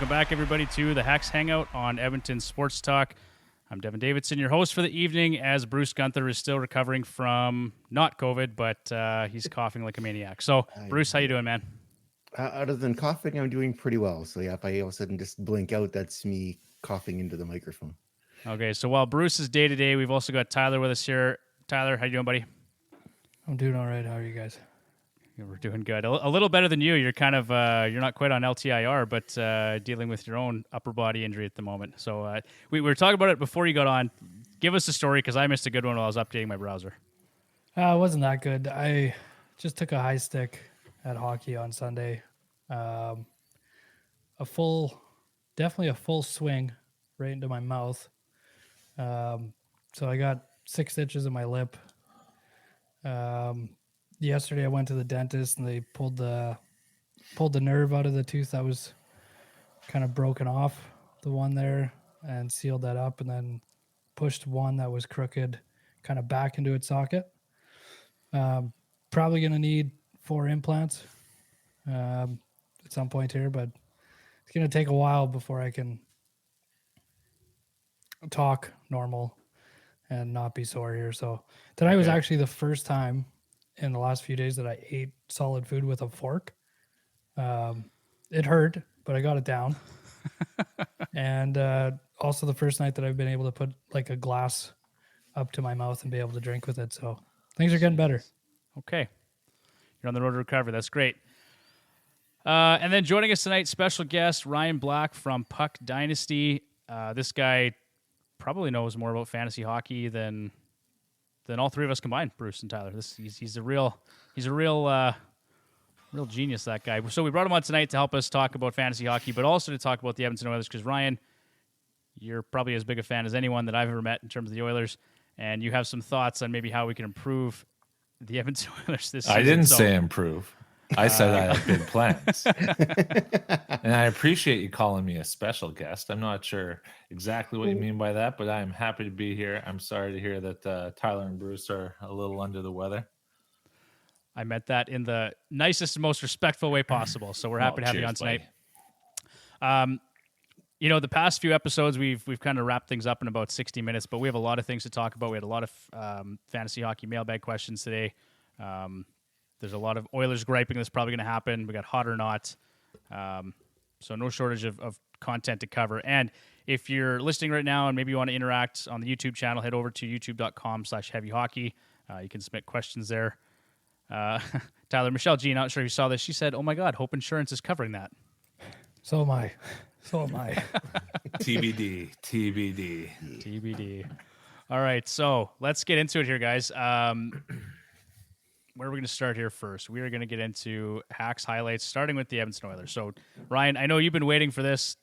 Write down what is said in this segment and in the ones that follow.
Welcome back, everybody, to the Hacks Hangout on Edmonton Sports Talk. I'm Devin Davidson, your host for the evening, as Bruce Gunther is still recovering from not COVID, but he's coughing like a maniac. So, Bruce, how you doing, man? Other than coughing, I'm doing pretty well. So yeah, if I all of a sudden just blink out, that's me coughing into the microphone. Okay, so while Bruce is day-to-day, we've also got Tyler with us here. Tyler, how you doing, buddy? I'm doing all right. How are you guys? Yeah, we're doing good. A little better than you. You're kind of you're not quite on LTIR, but dealing with your own upper body injury at the moment. So we were talking about it before you got on. Give us a story, because I missed a good one while I was updating my browser. It wasn't that good. I just took a high stick at hockey on Sunday. Definitely a full swing right into my mouth. So I got 6 stitches in my lip. Yesterday I went to the dentist and they pulled the nerve out of the tooth that was kind of broken off, the one there, and sealed that up, and then pushed one that was crooked kind of back into its socket. Probably going to need 4 implants at some point here, but it's going to take a while before I can talk normal and not be sore here. So tonight was actually the first time in the last few days that I ate solid food with a fork. It hurt, but I got it down. And also the first night that I've been able to put like a glass up to my mouth and be able to drink with it. So things are getting better. Okay. You're on the road to recovery. That's great. And then joining us tonight, special guest Ryan Black from Puck Dynasty. This guy probably knows more about fantasy hockey than all three of us combined, Bruce and Tyler. He's a real genius, that guy. So we brought him on tonight to help us talk about fantasy hockey, but also to talk about the Edmonton Oilers, because Ryan, you're probably as big a fan as anyone that I've ever met in terms of the Oilers, and you have some thoughts on maybe how we can improve the Edmonton Oilers this season. I didn't say improve. I said I have big plans. And I appreciate you calling me a special guest. I'm not sure exactly what you mean by that, but I'm happy to be here. I'm sorry to hear that Tyler and Bruce are a little under the weather. I meant that in the nicest and most respectful way possible. So we're happy to have you on tonight. The past few episodes, we've kind of wrapped things up in about 60 minutes, but we have a lot of things to talk about. We had a lot of fantasy hockey mailbag questions today. There's a lot of Oilers griping that's probably going to happen. We got hot or not. So no shortage of content to cover. And if you're listening right now and maybe you want to interact on the YouTube channel, head over to youtube.com/heavyhockey. You can submit questions there. Tyler, Michelle G, not sure if you saw this. She said, "Oh my God, Hope Insurance is covering that." So am I. TBD. All right, so let's get into it here, guys. Where are we going to start here first? We are going to get into Hacks highlights, starting with the Edmonton Oilers. So, Ryan, I know you've been waiting for this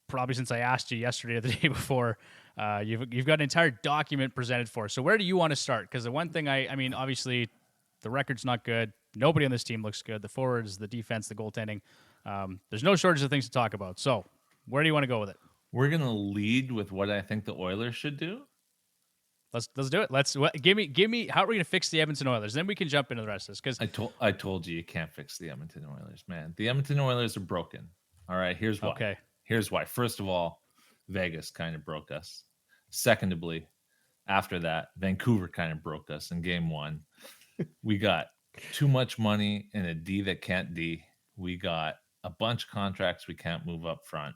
probably since I asked you yesterday or the day before. You've got an entire document presented for us. So where do you want to start? Because the one thing I mean, obviously, the record's not good. Nobody on this team looks good. The forwards, the defense, the goaltending. There's no shortage of things to talk about. So where do you want to go with it? We're going to lead with what I think the Oilers should do. Let's do it. Give me how are we going to fix the Edmonton Oilers? Then we can jump into the rest of this. Because I told you can't fix the Edmonton Oilers, man. The Edmonton Oilers are broken. All right, here's why. Okay. Here's why. First of all, Vegas kind of broke us. Secondly, after that, Vancouver kind of broke us in game 1. We got too much money in a D that can't D. We got a bunch of contracts we can't move up front.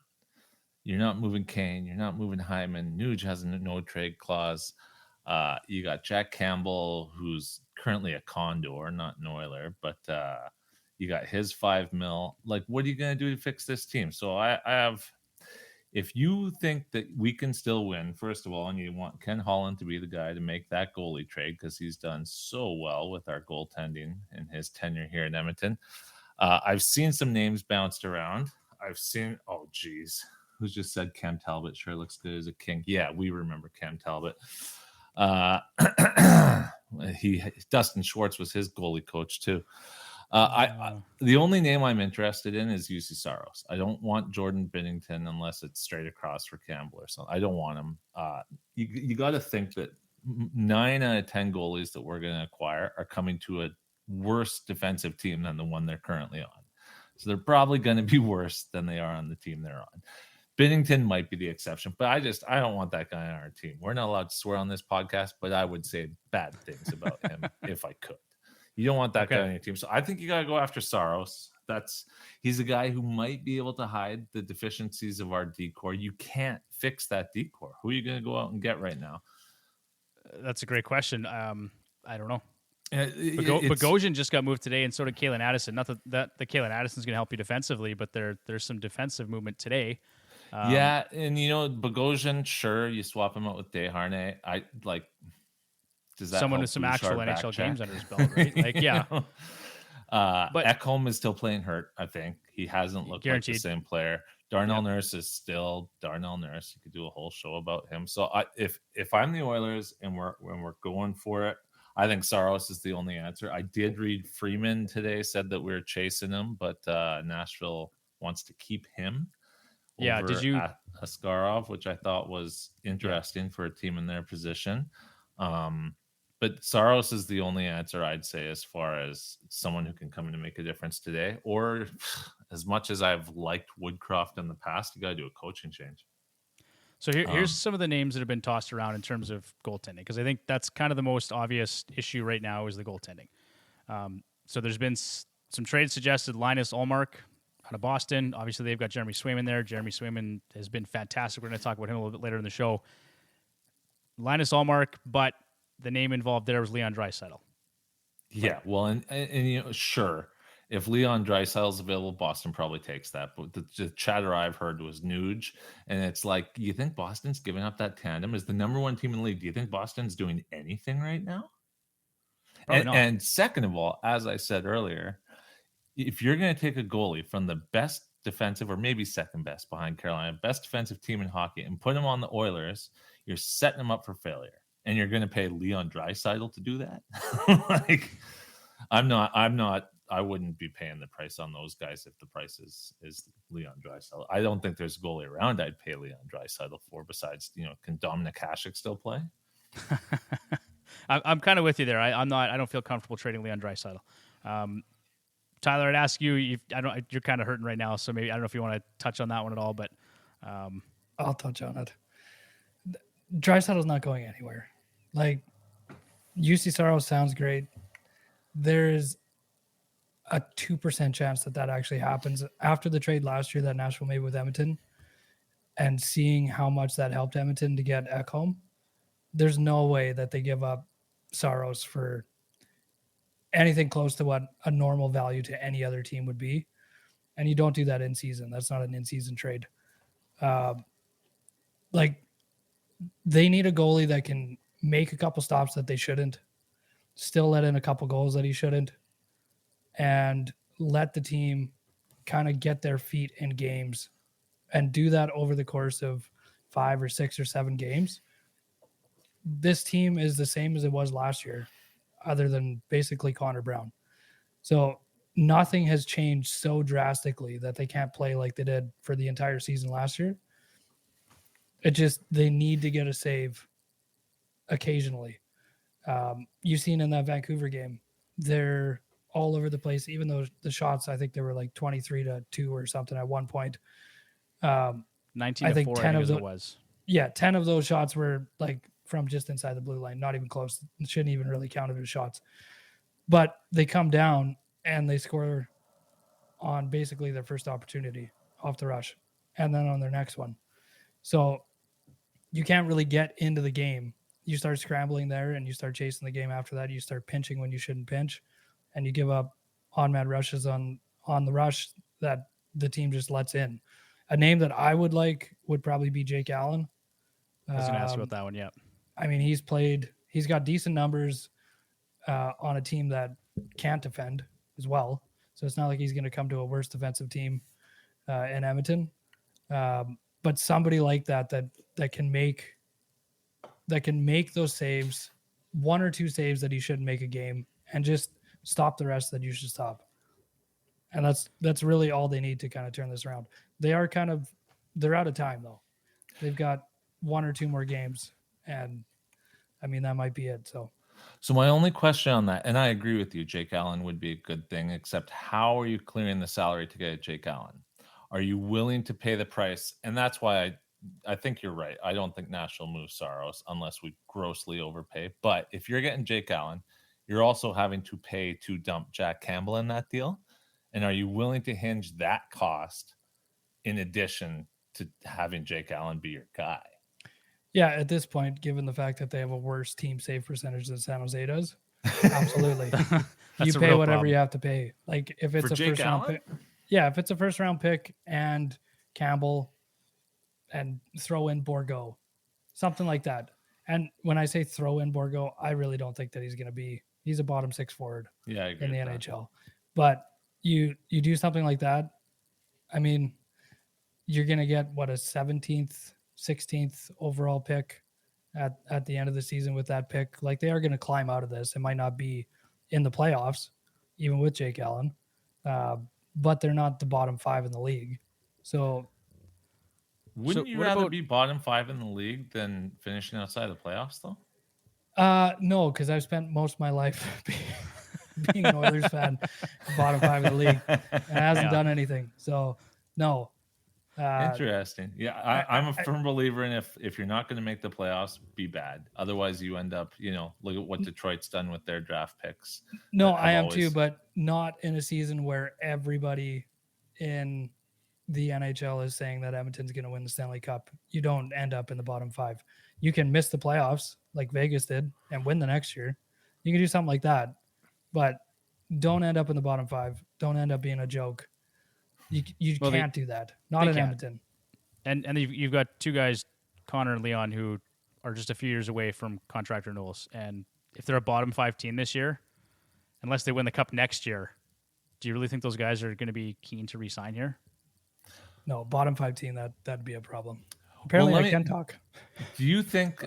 You're not moving Kane. You're not moving Hyman. Nuge has a no trade clause. You got Jack Campbell, who's currently a Condor, not an Oiler, but you got his $5 million. Like, what are you going to do to fix this team? So I have, if you think that we can still win, first of all, and you want Ken Holland to be the guy to make that goalie trade because he's done so well with our goaltending in his tenure here in Edmonton. I've seen some names bounced around. Who's just said Cam Talbot sure looks good as a king? Yeah, we remember Cam Talbot. Dustin Schwartz was his goalie coach too. The only name I'm interested in is UC Saros. I don't want Jordan Binnington unless it's straight across for Campbell or something. I don't want him. You got to think that 9 out of 10 goalies that we're going to acquire are coming to a worse defensive team than the one they're currently on. So they're probably going to be worse than they are on the team they're on. Binnington might be the exception, but I don't want that guy on our team. We're not allowed to swear on this podcast, but I would say bad things about him if I could. You don't want that guy on your team. So I think you got to go after Saros. He's a guy who might be able to hide the deficiencies of our decor. You can't fix that decor. Who are you going to go out and get right now? That's a great question. I don't know. Bogosian just got moved today, and so did Kalen Addison. Not that the Kalen Addison's going to help you defensively, but there's some defensive movement today. Yeah, and Bogosian, sure, you swap him out with Desharnais. I like. Does that someone with some actual NHL games under his belt, right? Like, yeah. But Ekholm is still playing hurt. I think he hasn't looked guaranteed. Like the same player. Darnell Nurse is still Darnell Nurse. You could do a whole show about him. So if I'm the Oilers and we're going for it, I think Saros is the only answer. I did read Freeman today said that we were chasing him, but Nashville wants to keep him. Yeah, did you Askarov, which I thought was interesting for a team in their position. But Saros is the only answer I'd say as far as someone who can come in and make a difference today. Or as much as I've liked Woodcroft in the past, you got to do a coaching change. So here's some of the names that have been tossed around in terms of goaltending, because I think that's kind of the most obvious issue right now is the goaltending. So there's been some trades suggested. Linus Ullmark out of Boston. Obviously, they've got Jeremy Swayman there. Jeremy Swayman has been fantastic. We're going to talk about him a little bit later in the show. Linus Ullmark, but the name involved there was Leon Draisaitl. Yeah, well, and sure, if Leon Draisaitl is available, Boston probably takes that. But the chatter I've heard was Nuge, and it's like, you think Boston's giving up that tandem? Is the number one team in the league? Do you think Boston's doing anything right now? And second of all, as I said earlier, if you're going to take a goalie from the best defensive, or maybe second best behind Carolina, best defensive team in hockey, and put him on the Oilers, you're setting him up for failure. And you're going to pay Leon Draisaitl to do that? Like, I wouldn't be paying the price on those guys if the price is Leon Draisaitl. I don't think there's a goalie around I'd pay Leon Draisaitl for besides, can Dominik Hasek still play? I'm kind of with you there. I don't feel comfortable trading Leon Draisaitl. Tyler, I'd ask you, you're kind of hurting right now, so maybe I don't know if you want to touch on that one at all, but I'll touch on it. Draisaitl's not going anywhere. Like, UC Saros sounds great. There's a 2% chance that actually happens after the trade last year that Nashville made with Edmonton, and seeing how much that helped Edmonton to get Ekholm. There's no way that they give up Saros for anything close to what a normal value to any other team would be. And you don't do that in season. That's not an in-season trade. They need a goalie that can make a couple stops that they shouldn't, still let in a couple goals that he shouldn't, and let the team kind of get their feet in games and do that over the course of 5 or 6 or 7 games. This team is the same as it was last year, other than basically Connor Brown. So nothing has changed so drastically that they can't play like they did for the entire season last year. It just, they need to get a save occasionally. You've seen in that Vancouver game, they're all over the place, even though the shots, I think they were like 23-2 or something at one point. 19-4, I think 10 of those it was. Yeah, 10 of those shots were like from just inside the blue line, not even close. It shouldn't even really count as shots. But they come down and they score on basically their first opportunity off the rush, and then on their next one. So you can't really get into the game. You start scrambling there and you start chasing the game after that. You start pinching when you shouldn't pinch, and you give up on-man rushes on the rush that the team just lets in. A name that I would like would probably be Jake Allen. I was going to ask you about that one, yeah. I mean, he's got decent numbers on a team that can't defend as well. So it's not like he's going to come to a worse defensive team in Edmonton. But somebody like that can make those saves, 1 or 2 saves that he shouldn't make a game, and just stop the rest that you should stop. And that's really all they need to kind of turn this around. They're out of time though. They've got 1 or 2 more games, and I mean, that might be it. So So my only question on that, and I agree with you, Jake Allen would be a good thing, except how are you clearing the salary to get Jake Allen? Are you willing to pay the price? And that's why I think you're right. I don't think Nashville moves Saros unless we grossly overpay. But if you're getting Jake Allen, you're also having to pay to dump Jack Campbell in that deal. And are you willing to hinge that cost in addition to having Jake Allen be your guy? Yeah, at this point, given the fact that they have a worse team save percentage than San Jose does, absolutely. You pay whatever you have to pay. Like if it's For a Jake first round Allen? pick. Yeah, if it's a first round pick and Campbell and throw in Borgo, something like that. And when I say throw in Borgo, I really don't think that he's a bottom six forward I agree in the with that. NHL. But you do something like that, I mean, you're going to get a 17th, 16th overall pick at the end of the season with that pick. Like they are going to climb out of this. It might not be in the playoffs, even with Jake Allen, but they're not the bottom 5 in the league. So wouldn't you rather be bottom 5 in the league than finishing outside the playoffs, though? No, because I've spent most of my life being an Oilers fan, bottom 5 in the league, and it hasn't done anything. So no. Interesting. Yeah, I'm a firm believer in if you're not going to make the playoffs, be bad. Otherwise, you end up, look at what Detroit's done with their draft picks. No, I am too, but not in a season where everybody in the NHL is saying that Edmonton's going to win the Stanley Cup. You don't end up in the bottom 5. You can miss the playoffs like Vegas did and win the next year. You can do something like that, but don't end up in the bottom 5. Don't end up being a joke. You can't do that. Not in Edmonton. And you've got two guys, Connor and Leon, who are just a few years away from contract renewals. And if they're a bottom 5 team this year, unless they win the Cup next year, do you really think those guys are going to be keen to re-sign here? No, bottom 5 team, that'd be a problem. Apparently I can talk. Do you think,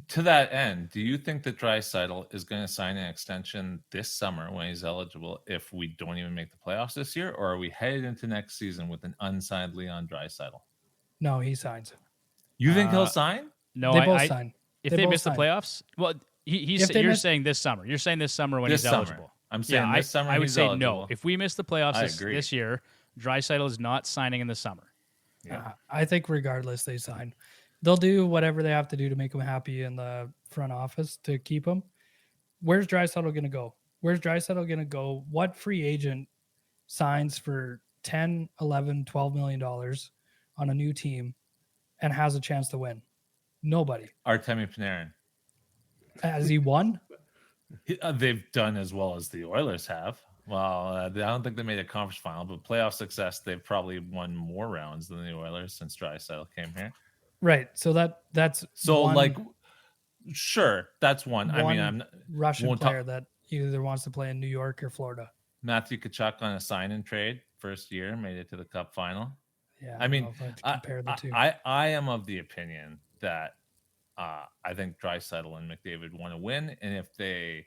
to that end, do you think that Draisaitl is going to sign an extension this summer when he's eligible if we don't even make the playoffs this year? Or are we headed into next season with an unsigned Leon Draisaitl? No, he signs. You think he'll sign? No, they both sign. If they miss the playoffs, well, you're saying this summer. You're saying this summer when he's eligible. I'm saying this summer I would say eligible. no. If we miss the playoffs this year, Draisaitl is not signing in the summer. Yeah. I think regardless they sign. They'll do whatever they have to do to make him happy in the front office to keep him. Where's Draisaitl going to go? Where's Draisaitl going to go? What free agent signs for $10, $11, $12 million on a new team and has a chance to win? Nobody. Artemi Panarin. Has he won? They've done as well as the Oilers have. Well, I don't think they made a conference final, but playoff success, they've probably won more rounds than the Oilers since Draisaitl came here. Right. So that's sure, that's one. I mean, I'm Russian player that either wants to play in New York or Florida. Matthew Tkachuk on a sign and trade first year, made it to the Cup final. Yeah, I mean, compare the two. I am of the opinion that I think Draisaitl and McDavid want to win, and if they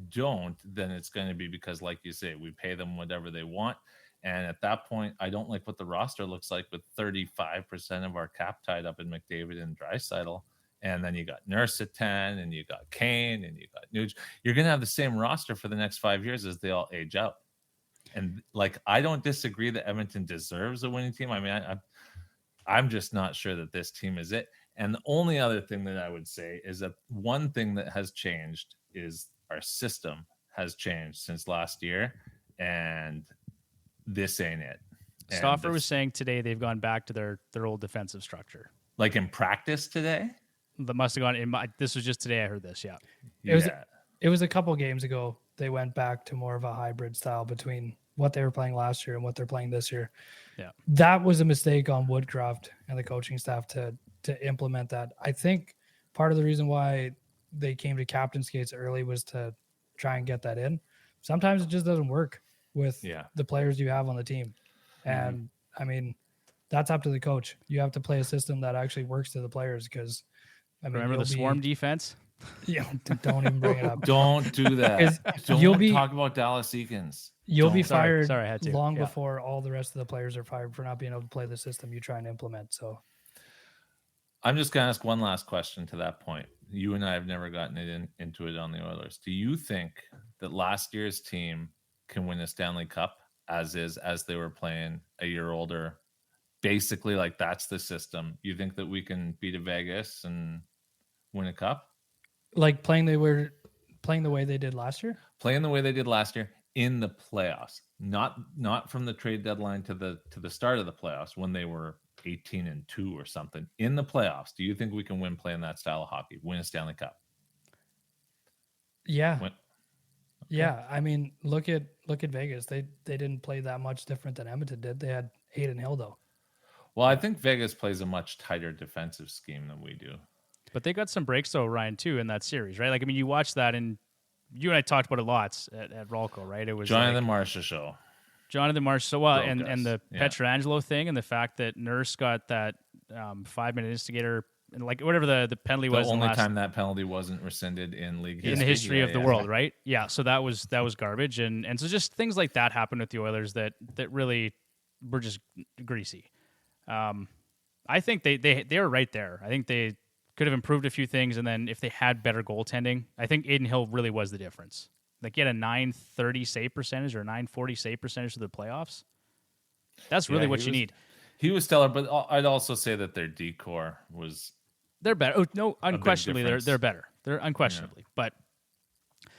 don't, then it's going to be because, like you say, we pay them whatever they want. And at that point, I don't like what the roster looks like with 35% of our cap tied up in McDavid and Draisaitl. And then you got Nurse at 10, and you got Kane, and you got Nuge. You're going to have the same roster for the next 5 years as they all age out. And I don't disagree that Edmonton deserves a winning team. I mean, I'm just not sure that this team is it. And the only other thing that I would say is that one thing that has changed is our system has changed since last year, and this ain't it. Stauffer was saying today they've gone back to their old defensive structure. Like in practice today? That must have gone this was just today I heard this, yeah. It was a couple games ago they went back to more of a hybrid style between what they were playing last year and what they're playing this year. Yeah. That was a mistake on Woodcroft and the coaching staff to implement that. I think part of the reason why they came to captain skates early was to try and get that in. Sometimes it just doesn't work with the players you have on the team. And I mean, that's up to the coach. You have to play a system that actually works to the players because remember the swarm defense? Yeah, don't even bring it up. Don't do that. Don't talk about Dallas Eakins. You'll be fired I had to. long before all the rest of the players are fired for not being able to play the system you try and implement. So I'm just going to ask one last question to that point. you and I have never gotten into it on the Oilers. Do you think that last year's team can win a Stanley Cup as they were playing a year older? Basically, like that's the system. You think that we can beat a Vegas and win a cup? Like playing the way they did last year? Playing the way they did last year in the playoffs, not from the trade deadline to the start of the playoffs when they were 18-2 or something. In the playoffs, do you think we can win playing that style of hockey, win a Stanley Cup? Yeah. Yeah. I mean, look at Vegas. They didn't play that much different than Edmonton did. They had Hayden Hill though. Well, I think Vegas plays a much tighter defensive scheme than we do. But they got some breaks though, Ryan, too, in that series, right? Like, I mean, you watch that, and you and I talked about it lots at Rolco, right? It was Jonathan Marchessault show. Jonathan Marsh, so well, and the Yeah. Pietrangelo thing, and the fact that Nurse got that 5-minute instigator, and like whatever the penalty was. The only time that penalty wasn't rescinded in league history. In the history of the world, right? Yeah, so that was garbage, and so just things like that happened with the Oilers that really were just greasy. I think they were right there. I think they could have improved a few things, and then if they had better goaltending, I think Aiden Hill really was the difference. Like, he had a .930 save percentage or a .940 save percentage to the playoffs. That's really what you need. He was stellar, but I'd also say that their decor was... They're better. Oh, no, unquestionably, they're better. They're unquestionably. Yeah. But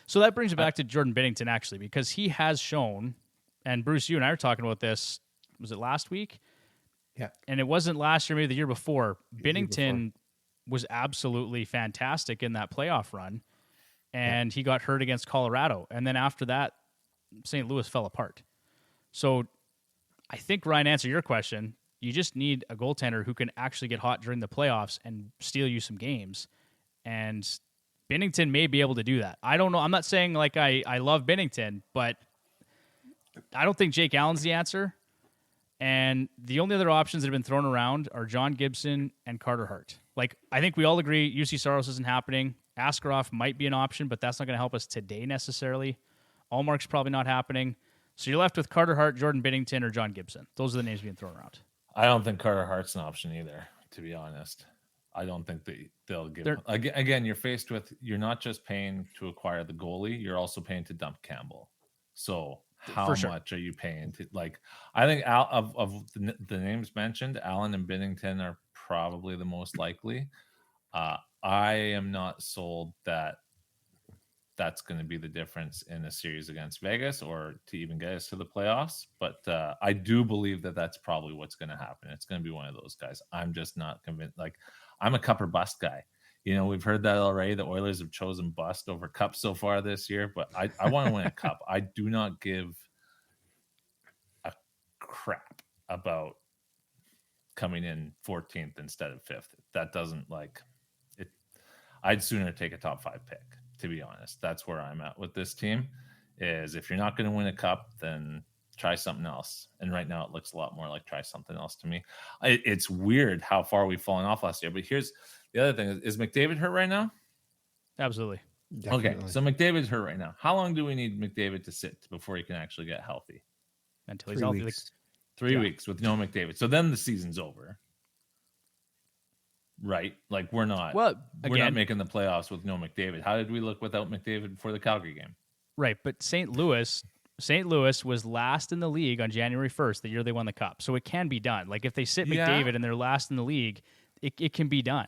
so that brings it back to Jordan Binnington, actually, because he has shown, and Bruce, you and I were talking about this, was it last week? Yeah. And it wasn't last year, maybe the year before. Binnington was absolutely fantastic in that playoff run, and he got hurt against Colorado. And then after that, St. Louis fell apart. So I think, Ryan, answer your question, you just need a goaltender who can actually get hot during the playoffs and steal you some games. And Binnington may be able to do that. I don't know. I'm not saying like I love Binnington, but I don't think Jake Allen's the answer. And the only other options that have been thrown around are John Gibson and Carter Hart. Like, I think we all agree UC Saros isn't happening. Askarov might be an option, but that's not going to help us today necessarily. Allmark's probably not happening. So you're left with Carter Hart, Jordan Binnington, or John Gibson. Those are the names being thrown around. I don't think Carter Hart's an option either, to be honest. I don't think they'll give... Again, you're faced with... You're not just paying to acquire the goalie, you're also paying to dump Campbell. So... How much are you paying to, like, I think of the names mentioned, Allen and Binnington are probably the most likely. I am not sold that that's going to be the difference in a series against Vegas or to even get us to the playoffs. But I do believe that that's probably what's going to happen. It's going to be one of those guys. I'm just not convinced. Like, I'm a cup or bust guy. You know, we've heard that already. The Oilers have chosen bust over cup so far this year, but I want to win a cup. I do not give a crap about coming in 14th instead of 5th. That doesn't like it. I'd sooner take a top 5 pick, to be honest. That's where I'm at with this team, is if you're not going to win a cup, then try something else. And right now it looks a lot more like try something else to me. It's weird how far we've fallen off last year, but here's the other thing. Is McDavid hurt right now? Absolutely. Definitely. Okay, so McDavid's hurt right now. How long do we need McDavid to sit before he can actually get healthy? Until he's healthy. Weeks. 3 weeks with no McDavid. So then the season's over. Right? Like we're not making the playoffs with no McDavid. How did we look without McDavid before the Calgary game? Right, but St. Louis was last in the league on January 1st, the year they won the cup. So it can be done. Like if they sit McDavid and they're last in the league, it can be done.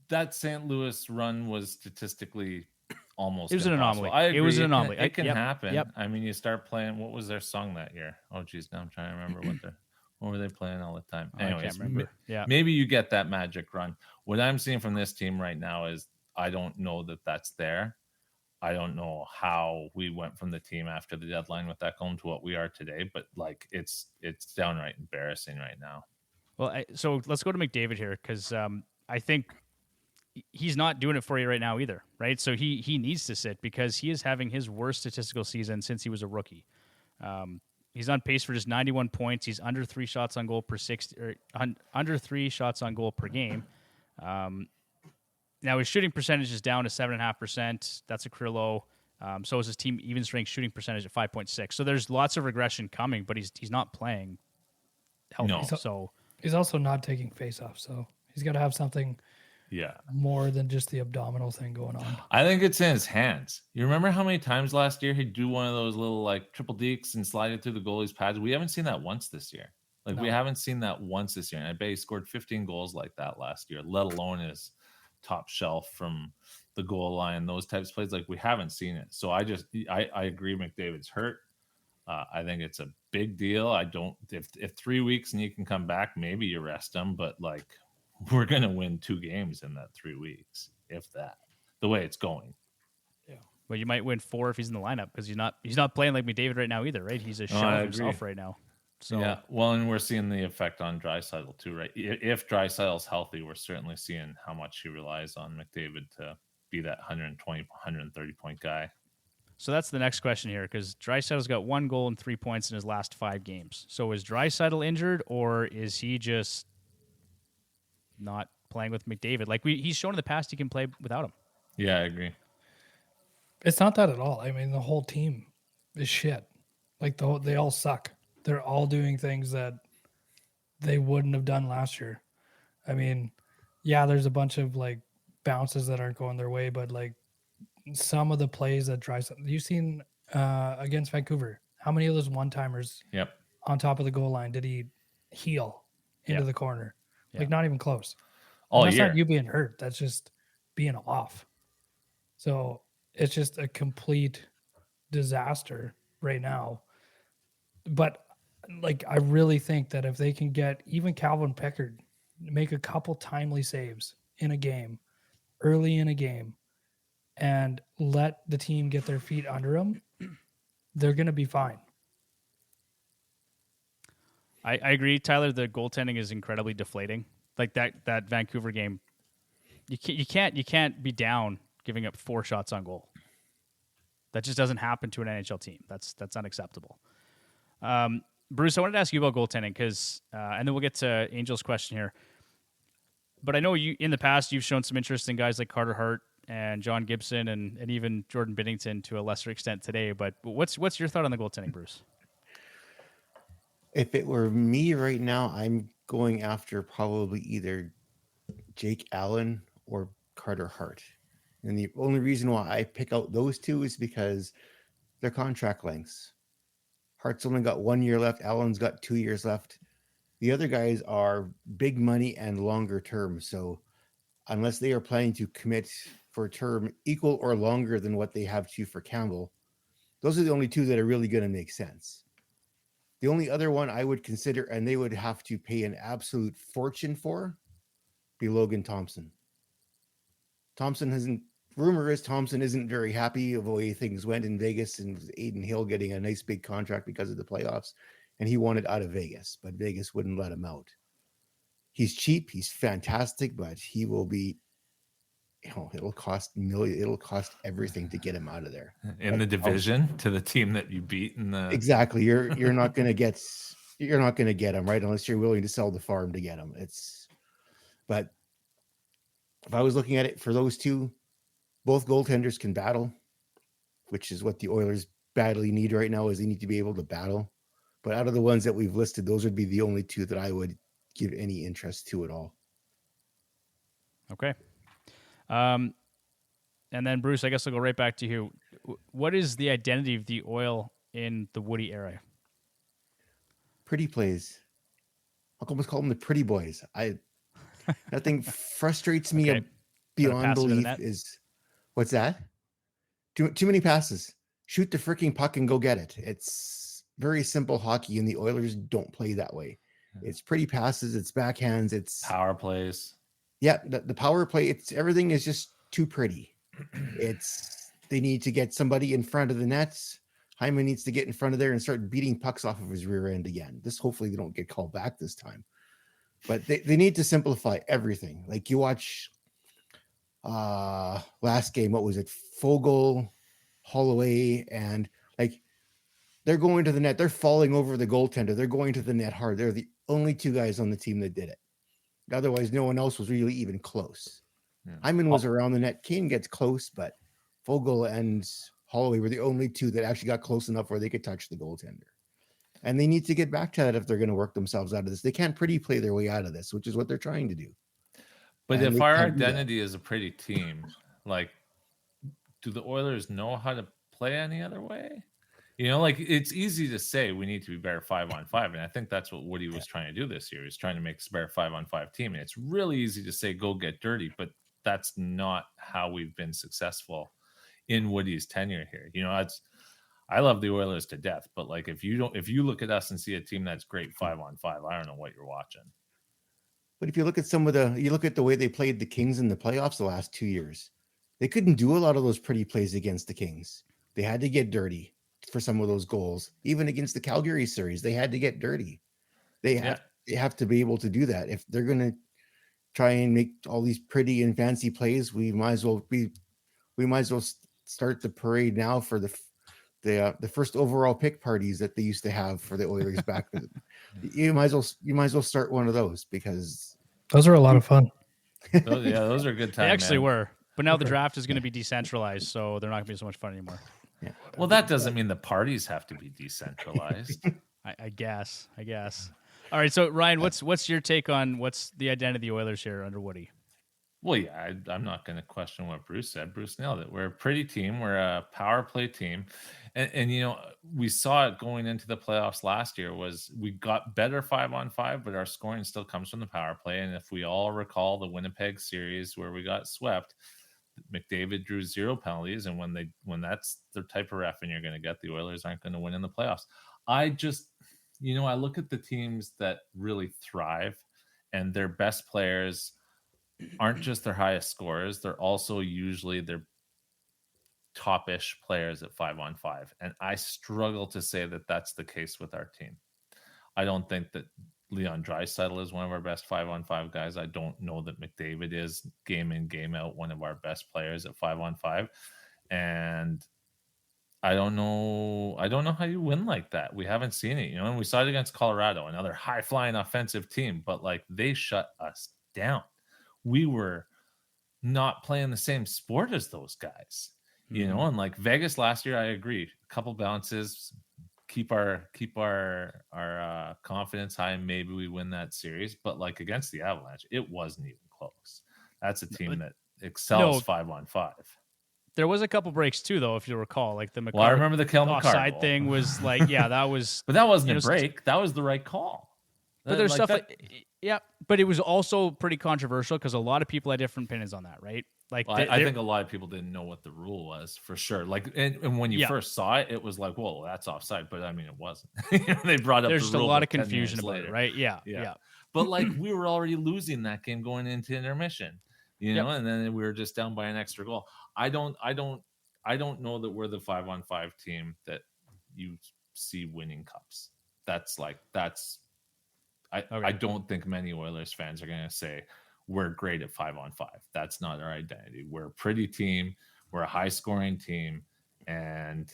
That St. Louis run was statistically almost It was impossible. an anomaly. It was an anomaly. It can happen. Yep. I mean, you start playing. What was their song that year? Oh, geez, now I'm trying to remember what were they playing all the time? Anyways, I can't remember. Yeah. Maybe you get that magic run. What I'm seeing from this team right now is I don't know that that's there. I don't know how we went from the team after the deadline with Ekholm to what we are today, but like it's downright embarrassing right now. Well, so let's go to McDavid here because I think he's not doing it for you right now either, right? So he needs to sit because he is having his worst statistical season since he was a rookie. He's on pace for just 91 points. He's under 3 shots on goal per 60, or under 3 shots on goal per game. Now his shooting percentage is down to 7.5%. That's a career low. So is his team even strength shooting percentage at 5.6. So there's lots of regression coming, but he's not playing healthy. No. So he's also not taking faceoffs. So he's got to have something Yeah. more than just the abdominal thing going on. I think it's in his hands. You remember how many times last year he'd do one of those little like triple dekes and slide it through the goalie's pads? We haven't seen that once this year. Like we No. haven't seen that once this year. And I bet he scored 15 goals like that last year, let alone his top shelf from the goal line, those types of plays. Like we haven't seen it. So I agree McDavid's hurt. I think it's a big deal. I don't if 3 weeks and you can come back, maybe you rest him, but like we're gonna win 2 games in that 3 weeks, if that. The way it's going. Yeah. Well, you might win 4 if he's in the lineup because he's not playing like McDavid right now either, right? He's a shell of himself right now. So yeah, well, and we're seeing the effect on Draisaitl too, right? If Draisaitl's healthy, we're certainly seeing how much he relies on McDavid to be that 120, 130 point guy. So that's the next question here because Draisaitl's got 1 goal and 3 points in his last 5 games. So is Draisaitl injured or is he just not playing with McDavid? Like he's shown in the past he can play without him. Yeah, I agree. It's not that at all. I mean, the whole team is shit. Like they all suck. They're all doing things that they wouldn't have done last year. I mean, yeah, there's a bunch of like bounces that aren't going their way, but like some of the plays that Drysdale, you've seen against Vancouver, how many of those one-timers on top of the goal line did he heel into the corner? Like not even close. All that's year. not you being hurt. That's just being off. So it's just a complete disaster right now. But like, I really think that if they can get even Calvin Pickard, make a couple timely saves in a game, early in a game, and let the team get their feet under them, they're going to be fine. I agree, Tyler. The goaltending is incredibly deflating. Like that Vancouver game, you can't be down giving up 4 shots on goal. That just doesn't happen to an NHL team. That's unacceptable. Bruce, I wanted to ask you about goaltending because, and then we'll get to Angel's question here. But I know you in the past you've shown some interest in guys like Carter Hart and John Gibson and even Jordan Binnington to a lesser extent today. But what's your thought on the goaltending, Bruce? If it were me right now, I'm going after probably either Jake Allen or Carter Hart. And the only reason why I pick out those two is because they're contract lengths. Hart's only got 1 year left. Allen's got 2 years left. The other guys are big money and longer term. So unless they are planning to commit for a term equal or longer than what they have to for Campbell, those are the only two that are really going to make sense. The only other one I would consider, and they would have to pay an absolute fortune for, be Logan Thompson. Rumor is Thompson isn't very happy of the way things went in Vegas and Aiden Hill getting a nice big contract because of the playoffs, and he wanted out of Vegas, but Vegas wouldn't let him out. He's cheap, he's fantastic, but he will be, it'll cost everything to get him out of there. In the division to the team that you beat in the exactly. You're not going to get him, right? Unless you're willing to sell the farm to get him. But if I was looking at it for those two, both goaltenders can battle, which is what the Oilers badly need right now, is they need to be able to battle. But out of the ones that we've listed, those would be the only two that I would give any interest to at all. Okay. And then Bruce, I guess I'll go right back to you. What is the identity of the Oil in the Woody era? Pretty plays. I'll almost call them the pretty boys. Nothing frustrates me beyond belief is what's that? Too many passes. Shoot the freaking puck and go get it. It's very simple hockey, and the Oilers don't play that way. It's pretty passes. It's backhands. It's power plays. Yeah, the power play. Everything is just too pretty. They need to get somebody in front of the nets. Hyman needs to get in front of there and start beating pucks off of his rear end again. Hopefully they don't get called back this time. But they need to simplify everything. Like you watch last game, what was it? Fogle, Holloway, and like they're going to the net. They're falling over the goaltender. They're going to the net hard. They're the only two guys on the team that did it. Otherwise, no one else was really even close. Yeah. Hyman was around the net. Kane gets close, but Fogle and Holloway were the only two that actually got close enough where they could touch the goaltender. And they need to get back to that if they're going to work themselves out of this. They can't pretty play their way out of this, which is what they're trying to do. But And if they our can't do that. identity is a pretty team, like, do the Oilers know how to play any other way? Like, it's easy to say we need to be better 5-on-5, and I think that's what Woody was trying to do this year. He's trying to make us a better 5-on-5 team, and it's really easy to say go get dirty, but that's not how we've been successful in Woody's tenure here. I love the Oilers to death, but like if you look at us and see a team that's great 5-on-5, I don't know what you're watching. But if you look at the way they played the Kings in the playoffs the last 2 years, they couldn't do a lot of those pretty plays against the Kings. They had to get dirty for some of those goals. Even against the Calgary series, they had to get dirty. They have to be able to do that. If they're going to try and make all these pretty and fancy plays, we might as well start the parade now for the first overall pick parties that they used to have for the Oilers back. You might as well start one of those, because those are a lot of fun. Those are good times. They actually were. But now the draft is going to be decentralized, so they're not going to be so much fun anymore. Yeah. Well, that doesn't mean the parties have to be decentralized. I guess. All right, so Ryan, what's your take on what's the identity of the Oilers here under Woody? Well, yeah, I'm not going to question what Bruce said. Bruce nailed it. We're a pretty team. We're a power play team. And we saw it going into the playoffs last year. Was we got better 5-on-5, but our scoring still comes from the power play. And if we all recall the Winnipeg series where we got swept, McDavid drew 0 penalties. And when that's the type of ref and you're going to get, the Oilers aren't going to win in the playoffs. I just, I look at the teams that really thrive, and their best players aren't just their highest scorers. They're also usually their top-ish players at 5-on-5. And I struggle to say that that's the case with our team. I don't think that Leon Draisaitl is one of our best 5-on-5 guys. I don't know that McDavid is game in, game out one of our best players at 5-on-5. And I don't know how you win like that. We haven't seen it, and we saw it against Colorado, another high-flying offensive team, but like they shut us down. We were not playing the same sport as those guys, and like Vegas last year, I agree. A couple bounces, keep our confidence high, and maybe we win that series. But like against the Avalanche, it wasn't even close. That's a team that excels 5-on-5. There was a couple breaks too, though, if you recall. Like the I remember the Kel McCarr offside goal. thing was like, that was. But that wasn't a break. That was the right call. But there's stuff but it was also pretty controversial because a lot of people had different opinions on that, right? Like, I think a lot of people didn't know what the rule was for sure. Like, and when you first saw it, it was like, whoa, that's offside. But I mean, it wasn't. They brought up there's the just rule a lot of 10 confusion minutes about later. it, right? Yeah. But like, we were already losing that game going into intermission, and then we were just down by an extra goal. I don't know that we're the 5-on-5 team that you see winning cups. I don't think many Oilers fans are going to say we're great at 5-on-5. That's not our identity. We're a pretty team. We're a high scoring team. And,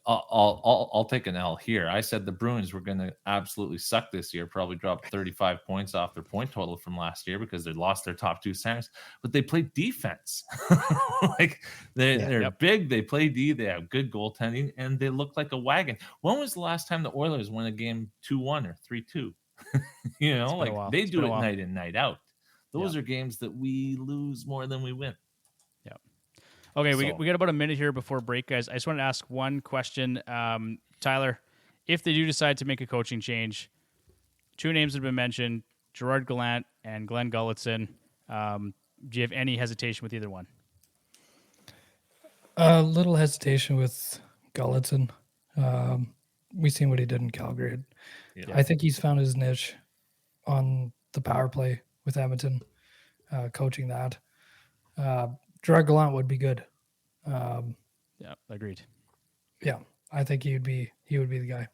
I'll take an L here. I said the Bruins were going to absolutely suck this year, probably drop 35 points off their point total from last year because they lost their top 2 centers, but they played defense. Like they're big. They play D. They have good goaltending, and they look like a wagon. When was the last time the Oilers won a game 2-1 or 3-2? Like they do it night in, night out. Those are games that we lose more than we win. Okay, we got about a minute here before break, guys. I just wanted to ask one question. Tyler, if they do decide to make a coaching change, 2 names have been mentioned, Gerard Gallant and Glenn Gulletson. Do you have any hesitation with either one? A little hesitation with Gulletson. We've seen what he did in Calgary. Yeah. I think he's found his niche on the power play with Edmonton, coaching that. Gerard Gallant would be good. Agreed. Yeah, I think he would be the guy.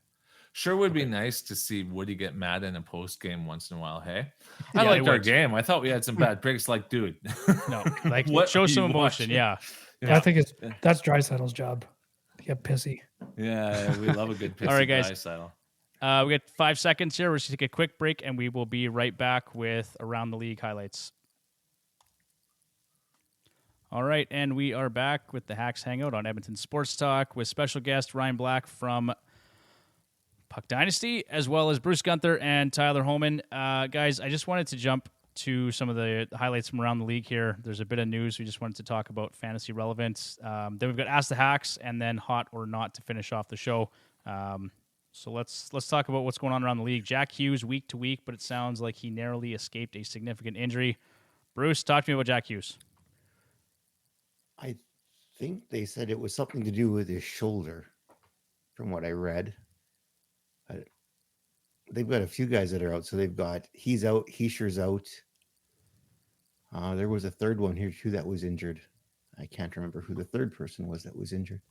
Sure would be nice to see Woody get mad in a post game once in a while. Hey, I liked our game. I thought we had some bad breaks. Like, dude, no, like show some emotion. Yeah. I think that's Draisaitl's job. Get pissy. Yeah, we love a good pissy. All right, guys. Draisaitl. We got 5 seconds here. We're just going to take a quick break, and we will be right back with Around the League highlights. All right, and we are back with the Hacks Hangout on Edmonton Sports Talk with special guest Ryan Black from Puck Dynasty, as well as Bruce Gunther and Tyler Holman. Guys, I just wanted to jump to some of the highlights from around the league here. There's a bit of news we just wanted to talk about, fantasy relevance. Then we've got Ask the Hacks, and then Hot or Not to finish off the show. So let's talk about what's going on around the league. Jack Hughes week to week, but it sounds like he narrowly escaped a significant injury. Bruce, talk to me about Jack Hughes. I think they said it was something to do with his shoulder, from what I read. They've got a few guys that are out. So they've got, he's out, Heischer's out. There was a third one here too that was injured. I can't remember who the third person was that was injured.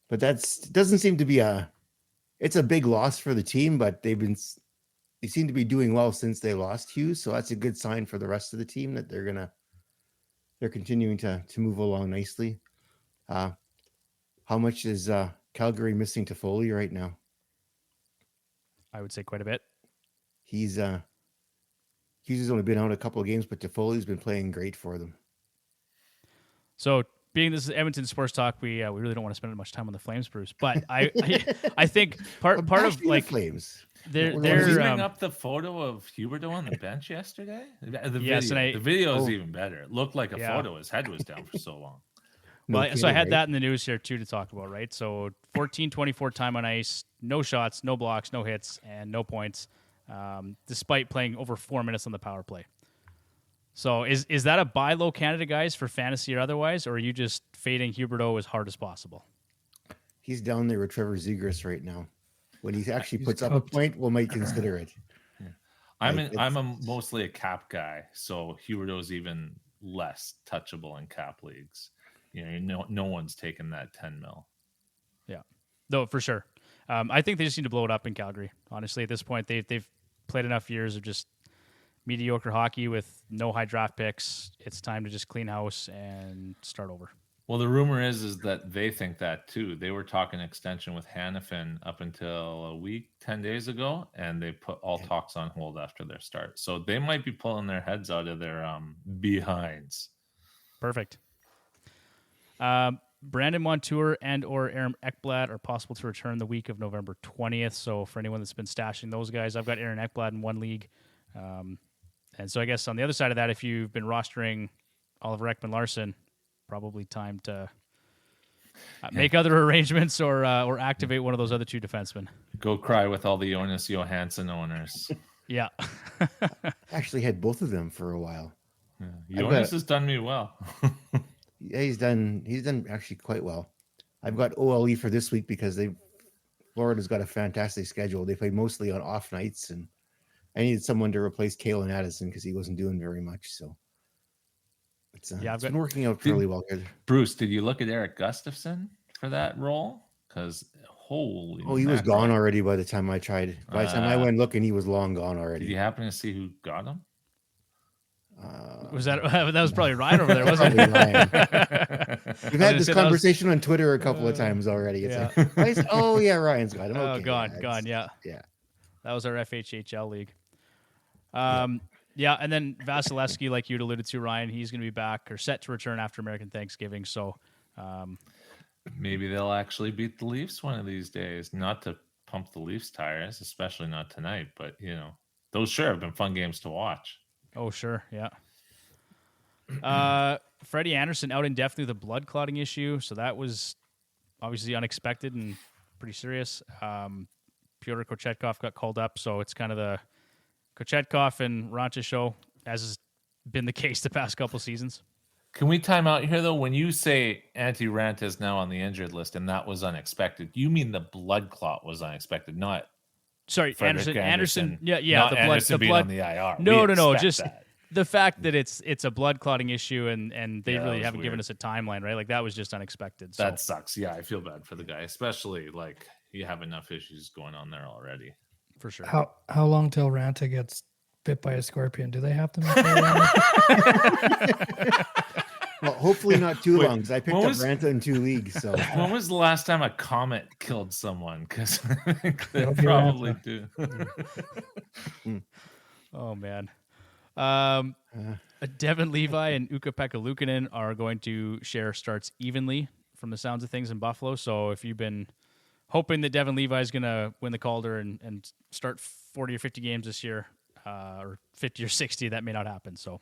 But doesn't seem to be it's a big loss for the team, but they seem to be doing well since they lost Hughes. So that's a good sign for the rest of the team that they're continuing to move along nicely. How much is Calgary missing Toffoli right now? I would say quite a bit. Hughes has only been out a couple of games, but Toffoli's been playing great for them. So, being this is Edmonton Sports Talk, we really don't want to spend much time on the Flames, Bruce. But I think part of like Flames. They're bring up the photo of Huberdeau on the bench yesterday. The video is even better. It looked like a photo. His head was down for so long. So I had that in the news here too to talk about, right? So 14-24 time on ice, no shots, no blocks, no hits, and no points, despite playing over 4 minutes on the power play. So is that a buy low candidate, guys, for fantasy or otherwise, or are you just fading Huberdeau as hard as possible? He's down there with Trevor Zegras right now. When he actually puts up a point, we might consider it. Yeah. I'm mostly a cap guy, so Huberdeau's even less touchable in cap leagues. No one's taking that 10 mil. Yeah, no, for sure. I think they just need to blow it up in Calgary. Honestly, at this point, they've played enough years of just mediocre hockey with no high draft picks. It's time to just clean house and start over. Well, the rumor is that they think that too. They were talking extension with Hanifin up until a week, 10 days ago, and they put all talks on hold after their start. So they might be pulling their heads out of their behinds. Perfect. Brandon Montour and or Aaron Ekblad are possible to return the week of November 20th. So for anyone that's been stashing those guys, I've got Aaron Ekblad in one league. And so I guess on the other side of that, if you've been rostering Oliver Ekman-Larsson, probably time to make other arrangements or activate one of those other two defensemen. Go cry with all the Jonas Johansson owners. Yeah. Actually had both of them for a while. Yeah. Jonas has done me well. Yeah, he's done actually quite well. I've got OLE for this week because Florida's got a fantastic schedule. They play mostly on off nights, and I needed someone to replace Kalen Addison because he wasn't doing very much. So it's been working out fairly well here. Bruce, did you look at Eric Gustafson for that role? Because he was gone already by the time I tried. By the time I went looking, he was long gone already. Did you happen to see who got him? Was that was probably Ryan over there, wasn't it? Ryan. We've had this conversation on Twitter a couple of times already. It's like, Ryan's got him. Okay, gone. Yeah. That was our FHHL league. And then Vasilevsky, like you'd alluded to, Ryan, he's going to be back or set to return after American Thanksgiving. So maybe they'll actually beat the Leafs one of these days. Not to pump the Leafs tires, especially not tonight, but those sure have been fun games to watch. Oh, sure. Yeah. Freddie Anderson out indefinitely with a blood clotting issue. So that was obviously unexpected and pretty serious. Pyotr Kochetkov got called up. So it's kind of the Kochetkov and Rancha show, as has been the case the past couple seasons. Can we time out here, though? When you say Antti Raanta is now on the injured list and that was unexpected, you mean the blood clot was unexpected, not... Sorry, Anderson. Yeah. Not the blood on the IR. No. Just the fact that it's a blood clotting issue, and they really haven't given us a timeline, right? Like that was just unexpected. So. That sucks. Yeah, I feel bad for the guy, especially like you have enough issues going on there already. For sure. How long till Ranta gets bit by a scorpion? Do they have to make that? Well, hopefully not too long because I picked up Ranta in 2 leagues. So when was the last time a comet killed someone? Because they probably do. Oh man, Devin Levi and Ukko-Pekka Luukkonen are going to share starts evenly from the sounds of things in Buffalo. So if you've been hoping that Devin Levi is going to win the Calder and start 40 or 50 games this year, or 50 or 60, that may not happen. So,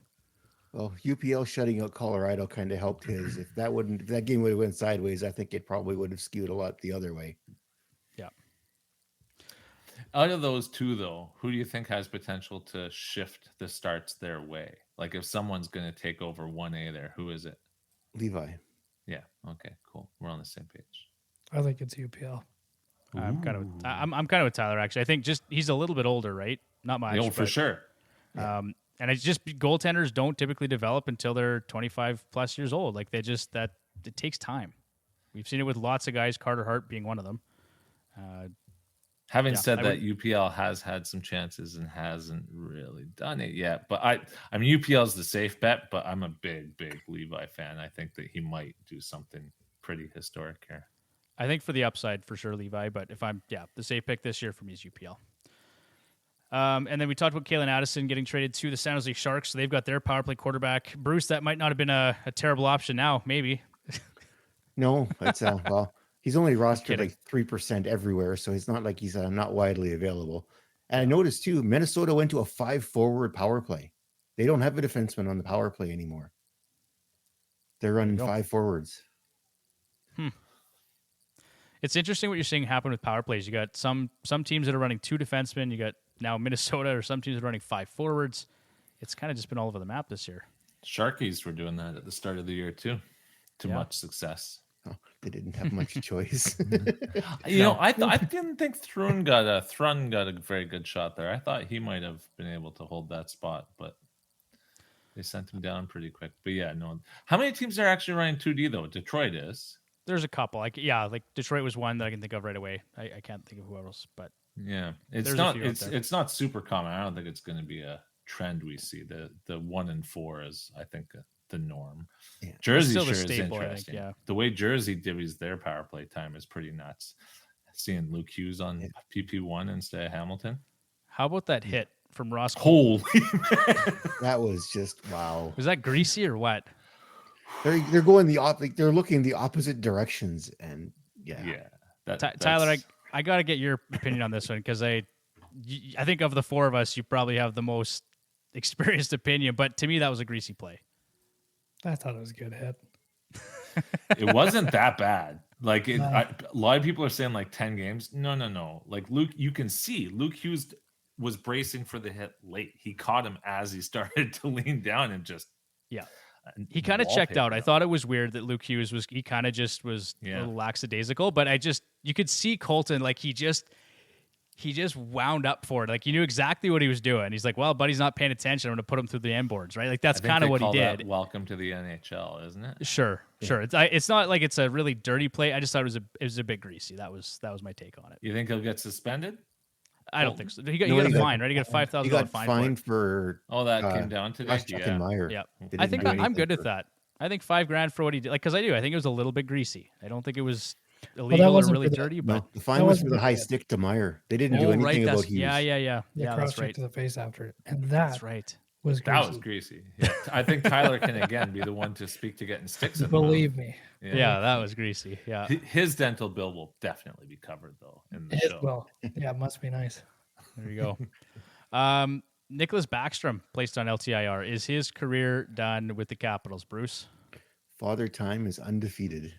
Well, UPL shutting out Colorado kind of helped his. If that game would have went sideways, I think it probably would have skewed a lot the other way. yeah. Out of those two, though, who do you think has potential to shift the starts their way? Like if someone's going to take over 1A there, who is it? Levi. Yeah. Okay, cool. We're on the same page. I think it's UPL. I'm kind of with Tyler, actually. I think just he's a little bit older, right? Not much. Oh, for sure. And it's just goaltenders don't typically develop until they're 25 plus years old. Like it takes time. We've seen it with lots of guys, Carter Hart being one of them. Having said that, UPL has had some chances and hasn't really done it yet. But I mean, UPL is the safe bet, but I'm a big Levi fan. I think that he might do something pretty historic here. I think for the upside, for sure, Levi. But the safe pick this year for me is UPL. And then we talked about Kalen Addison getting traded to the San Jose Sharks. So they've got their power play quarterback. Bruce, that might not have been a terrible option now, maybe. No, it's well, he's only rostered like 3% everywhere, so it's not like he's not widely available. And I noticed too, Minnesota went to a 5-forward power play. They don't have a defenseman on the power play anymore. They're running 5 forwards. It's interesting what you're seeing happen with power plays. You got some teams that are running 2 defensemen. You got now Minnesota, or some teams that are running 5 forwards. It's kind of just been all over the map this year. Sharkies were doing that at the start of the year too, to much success. Oh, they didn't have much choice. I didn't think Thrun got a very good shot there. I thought he might have been able to hold that spot, but they sent him down pretty quick. But yeah, no. How many teams are actually running 2D though? Detroit is. There's a couple. Like Detroit was one that I can think of right away. I can't think of who else, but yeah, it's not super common. I don't think it's going to be a trend we see. The 1 and 4 is, I think, the norm. Yeah. Jersey sure is interesting. Yeah. The way Jersey divvies their power play time is pretty nuts. Seeing Luke Hughes on PP1 instead of Hamilton. How about that hit from Ross? Holy, that was just wow. Was that greasy or what? They're going they're looking the opposite directions, and Tyler, I got to get your opinion on this one, because I think of the 4 of us, you probably have the most experienced opinion, but to me that was a greasy play. I thought it was a good hit. It wasn't that bad. Like a lot of people are saying like 10 games. No. Like you can see Luke Hughes was bracing for the hit late. He caught him as he started to lean down and just he kind of checked out. I thought it was weird that Luke Hughes was a little lackadaisical, but you could see Colton, like he just wound up for it. Like he knew exactly what he was doing. He's like, well, buddy's not paying attention. I'm going to put him through the end boards, right? Like that's kind of what he did. Welcome to the NHL, isn't it? Sure. It's not like it's a really dirty play. I just thought it was a bit greasy. That was my take on it. You think he'll get suspended? I don't think so. He got a fine, right? He got a $5,000 fine. Fined for that came down to that. Yeah. Meyer. Yeah, I think I'm good with that. I think $5,000 for what he did. Like, because I think it was a little bit greasy. I don't think it was illegal or really dirty. But the fine was for the high stick to Meyer. They didn't do anything about Hughes. Yeah, that's right. To the face after it, and that's right. Was greasy. That was greasy. Yeah. I think Tyler can again be the one to speak to getting sticks in. Believe me. Yeah, that was greasy. Yeah, his dental bill will definitely be covered though in the show. Well, yeah, it must be nice. There you go. Nicholas Backstrom placed on LTIR. Is his career done with the Capitals, Bruce? Father Time is undefeated.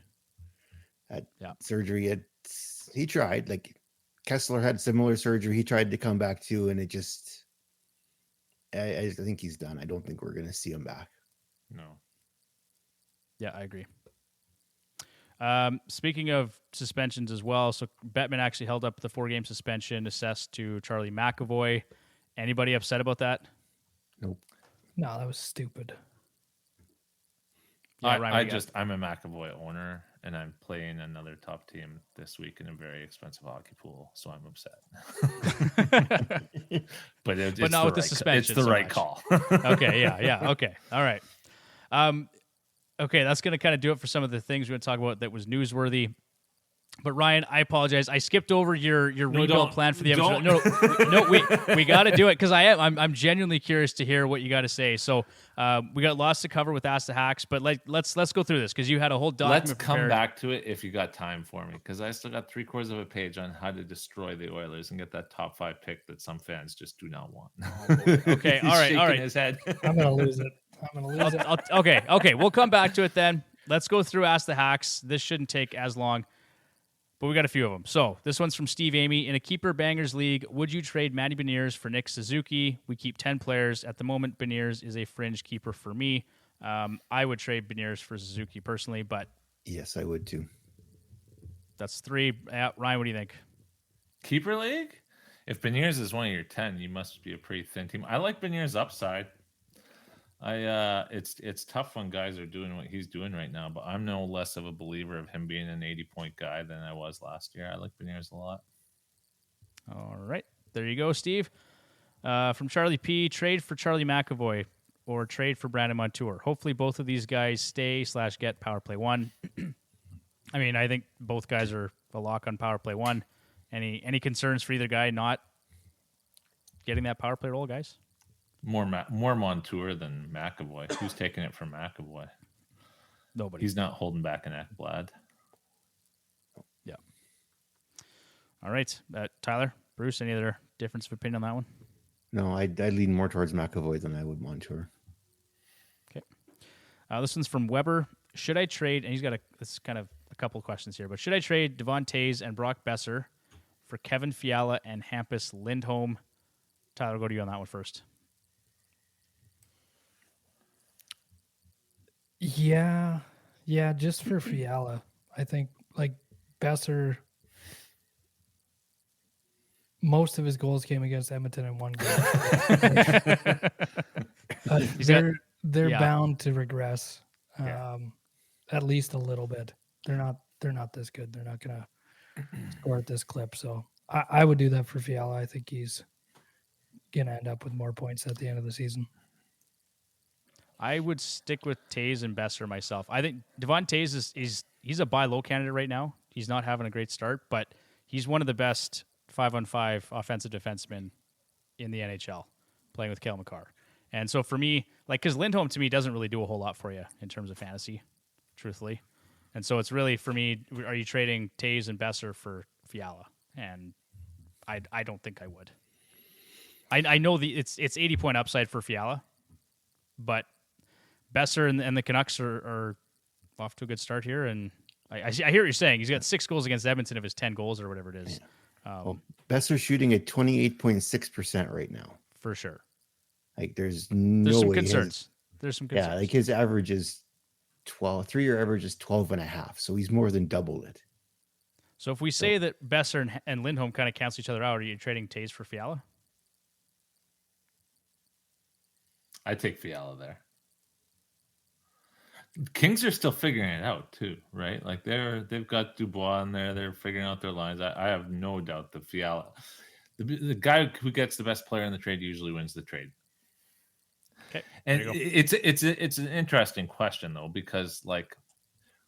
At surgery, he tried. Like Kessler had similar surgery. He tried to come back too, and it just. I think he's done. I don't think we're going to see him back. No. Yeah, I agree. Speaking of suspensions as well, so Bettman actually held up the 4-game suspension assessed to Charlie McAvoy. Anybody upset about that? Nope. No, that was stupid. Yeah, I'm a McAvoy owner, and I'm playing another top team this week in a very expensive hockey pool, so I'm upset. but not with the suspension. It's the right call. Okay, yeah. Okay, all right. Okay, that's going to kind of do it for some of the things we're going to talk about that was newsworthy. But Ryan, I apologize. I skipped over your rebuild plan for the episode. Don't. No, we got to do it because I'm genuinely curious to hear what you got to say. So we got lots to cover with Ask the Hacks, but let's go through this because you had a whole document. Let's come prepared. back to it if you got time for me, because I still got 3/4 of a page on how to destroy the Oilers and get that top 5 pick that some fans just do not want. Okay, all right. His head. I'm gonna lose it. Okay. We'll come back to it then. Let's go through Ask the Hacks. This shouldn't take as long. But we got a few of them. So this one's from Steve Amy. In a keeper bangers league, would you trade Matty Beniers for Nick Suzuki? We keep 10 players. At the moment, Beniers is a fringe keeper for me. I would trade Beniers for Suzuki personally, but... Yes, I would too. That's 3. Ryan, what do you think? Keeper league? If Beniers is one of your 10, you must be a pretty thin team. I like Beniers' upside. It's tough when guys are doing what he's doing right now, but I'm no less of a believer of him being an 80-point guy than I was last year. I like Beniers a lot. All right. There you go, Steve. From Charlie P, trade for Charlie McAvoy or trade for Brandon Montour. Hopefully both of these guys stay/get power play 1. I mean, I think both guys are a lock on power play 1. Any concerns for either guy not getting that power play role, guys? More Montour than McAvoy. Who's taking it from McAvoy? Nobody. He's not holding back an Ekblad. Yeah. All right. Tyler, Bruce, any other difference of opinion on that one? No, I'd lean more towards McAvoy than I would Montour. Okay. This one's from Weber. Should I trade, and he's got this is kind of a couple of questions here, but should I trade Devon Toews and Brock Besser for Kevin Fiala and Hampus Lindholm? Tyler, I'll go to you on that one first. Yeah, just for Fiala. I think like Besser, most of his goals came against Edmonton in one game. They're bound to regress, at least a little bit. They're not this good. They're not gonna score at this clip. So I would do that for Fiala. I think he's gonna end up with more points at the end of the season. I would stick with Toews and Besser myself. I think Devon Toews he's a buy low candidate right now. He's not having a great start, but he's one of the best 5-on-5 offensive defensemen in the NHL, playing with Cale Makar. And so for me, because Lindholm to me doesn't really do a whole lot for you in terms of fantasy, truthfully. And so it's really for me, are you trading Toews and Besser for Fiala? And I don't think I would. I know it's 80-point upside for Fiala, but Besser and the Canucks are off to a good start here, and I hear what you're saying. He's got 6 goals against Edmonton of his 10 goals or whatever it is. Besser's shooting at 28.6% right now. For sure. There's some concerns. There's some concerns. Yeah, his average is 12. 3-year average is 12.5, so he's more than doubled it. So if we say that Besser and Lindholm kind of cancel each other out, are you trading Toews for Fiala? I take Fiala there. Kings are still figuring it out too, right? They've got Dubois in there. They're figuring out their lines. I have no doubt that Fiala, the guy who gets the best player in the trade, usually wins the trade. Okay, and it's an interesting question though, because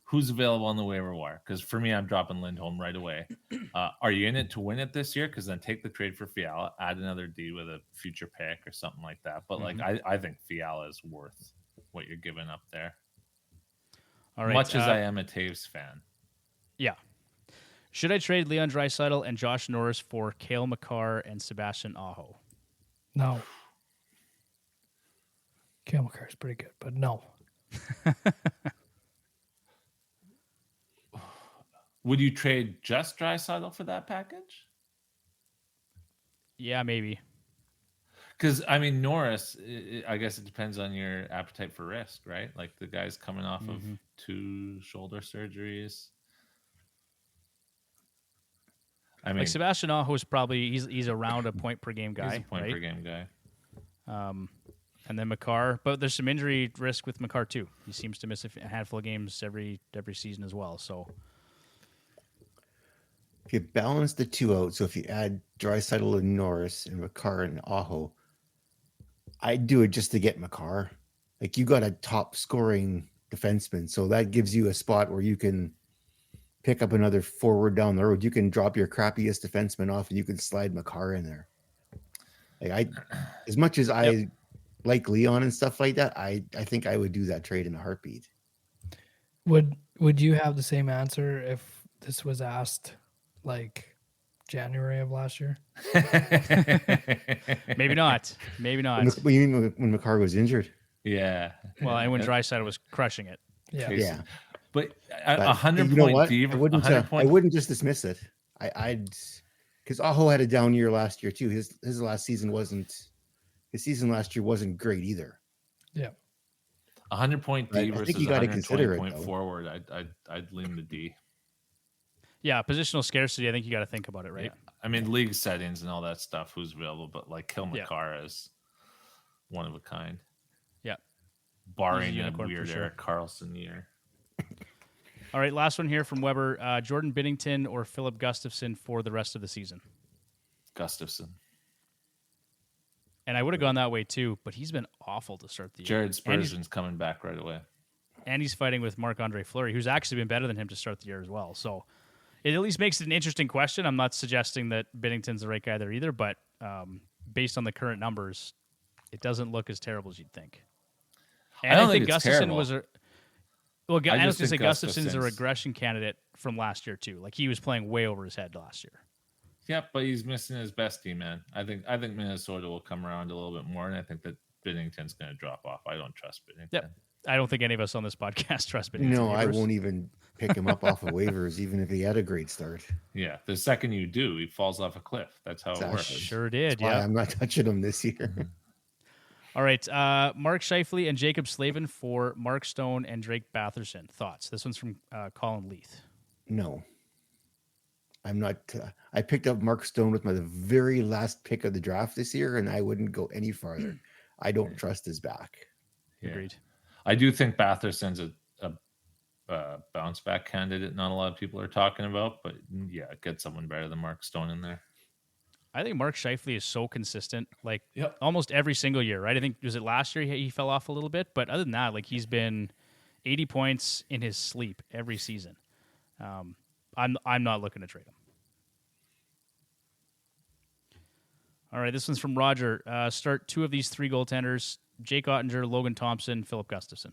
who's available on the waiver wire? Because for me, I'm dropping Lindholm right away. Are you in it to win it this year? Because then take the trade for Fiala, add another D with a future pick or something like that. But I think Fiala is worth what you're giving up there. All right, much as I am a Toews fan. Yeah. Should I trade Leon Draisaitl and Josh Norris for Cale Makar and Sebastian Aho? No. Cale Makar is pretty good, but no. Would you trade just Draisaitl for that package? Yeah, maybe. Because, Norris, I guess it depends on your appetite for risk, right? The guy's coming off of 2 shoulder surgeries. Sebastian Aho is probably, he's around a point per game guy. He's a point per game guy. And then Makar, but there's some injury risk with Makar too. He seems to miss a handful of games every season as well. So if you balance the 2 out, so if you add Draisaitl and Norris and Makar and Aho, I'd do it just to get Makar. You got a top scoring defenseman, so that gives you a spot where you can pick up another forward down the road. You can drop your crappiest defenseman off and you can slide Makar in there. Like as much as I like Leon and stuff like that, I think I would do that trade in a heartbeat. Would you have the same answer if this was asked like January of last year? Maybe not. Maybe not. What do you mean when Makar was injured? Yeah. Well, and when Drysdale was crushing it. Yeah. Yeah. But a 100 you know point what? fever. I wouldn't just dismiss it. I'd because Aho had a down year last year too. His season last year wasn't great either. Yeah. 100 point D I versus think you got to 120 consider it point though. forward. I'd lean the D. Yeah, positional scarcity. I think you got to think about it, right? Yeah. I mean, league settings and all that stuff. Who's available? But like Kill Makar is one of a kind. Yeah. Barring a unicorn weird for sure. Eric Carlson year. All right, last one here from Weber. Jordan Binnington or Philip Gustafson for the rest of the season? Gustafson. And I would have gone that way too, but he's been awful to start the year. Jared Spurgeon's coming back right away. And he's fighting with Marc-Andre Fleury, who's actually been better than him to start the year as well. So it at least makes it an interesting question. I'm not suggesting that Binnington's the right guy there either, but based on the current numbers, it doesn't look as terrible as you'd think. And I don't think it's Gustafson terrible. was I was going to say Gustafson's a Gustafson's- regression candidate from last year too. Like he was playing way over his head last year. Yeah, but he's missing his best team, man. I think Minnesota will come around a little bit more, and I think that Binnington's going to drop off. I don't trust Binnington. Yep. I don't think any of us on this podcast trust Binnington. No, I Neighbors. won't even pick him up off of waivers, even if he had a great start. Yeah, the second you do, he falls off a cliff. That's how Exactly. it works. Sure did, That's why yeah. I'm not touching him this year. All right, Mark Scheifele and Jacob Slavin for Mark Stone and Drake Batherson. Thoughts? This one's from Colin Leith. No, I'm not. I picked up Mark Stone with my very last pick of the draft this year, and I wouldn't go any farther. I don't trust his back. Yeah. Agreed. I do think Batherson's a bounce back candidate. Not a lot of people are talking about, but yeah, get someone better than Mark Stone in there. I think Mark Scheifele is so consistent, like Yep. almost every single year, right? I think, was it last year he fell off a little bit? But other than that, like he's been 80 points in his sleep every season. I'm not looking to trade him. All right, this one's from Roger. Start two of these three goaltenders: Jake Ottinger, Logan Thompson, Philip Gustafson.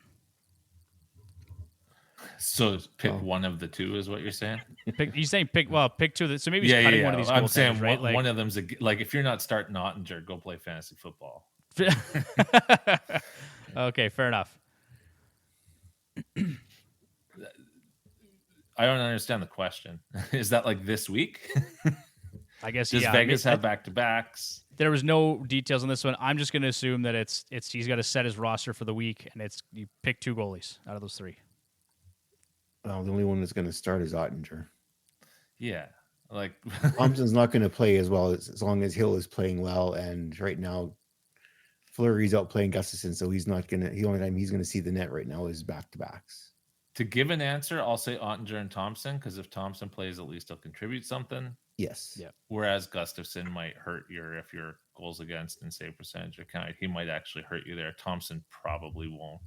So pick one of the two is what you're saying? He's saying pick two of the, so maybe he's cutting one of these I'm goaltenders, saying right? one of them's like if you're not starting Ottinger, go play fantasy football. Okay, fair enough. I don't understand the question. Is that like this week? I guess Does Vegas have back-to-backs? There was no details on this one. I'm just going to assume that it's he's got to set his roster for the week, and it's you pick two goalies out of those three. Well, the only one that's going to start is Ottinger. Yeah, like Thompson's not going to play as well as long as Hill is playing well, and right now Fleury's out playing Gustafson, so he's not going to. The only time he's going to see the net right now is back-to-backs. to give an answer, I'll say Ottinger and Thompson because if Thompson plays, at least he'll contribute something. Yes. Yeah. Whereas Gustafson might hurt if your goals against and save percentage are kind of, he might actually hurt you there. Thompson probably won't.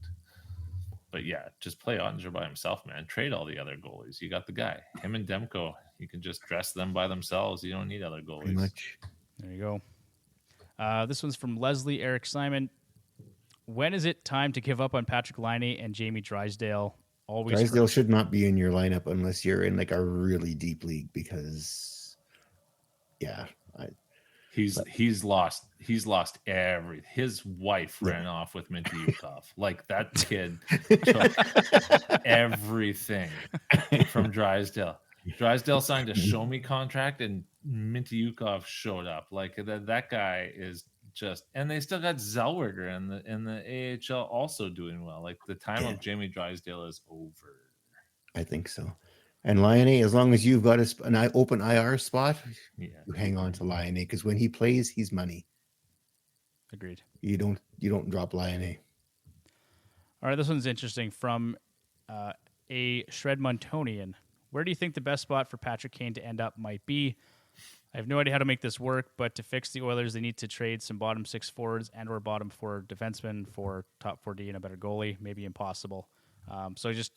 But yeah, just play Ottinger by himself, man. Trade all the other goalies. You got the guy. Him and Demko. You can just dress them by themselves. You don't need other goalies. Pretty much. There you go. This one's from Leslie Eric Simon. When is it time to give up on Patrik Laine and Jamie Drysdale? Always Drysdale hurt. should not be in your lineup unless you're in like a really deep league because, yeah, He's lost every. His wife ran off with Mintyukov. Like that kid took everything from Drysdale. Drysdale signed a show me contract and Mintyukov showed up. Like that guy is just, and they still got Zellweger in the AHL also doing well. Like the time of Jamie Drysdale is over. I think so. And Laine, as long as you've got an open IR spot, Yeah. you hang on to Laine because when he plays, he's money. Agreed. You don't drop Laine. All right, this one's interesting. From a Shredmontonian. Where do you think the best spot for Patrick Kane to end up might be? I have no idea how to make this work, but to fix the Oilers, they need to trade some bottom six forwards and or bottom four defensemen for top 4D and a better goalie. Maybe impossible. So just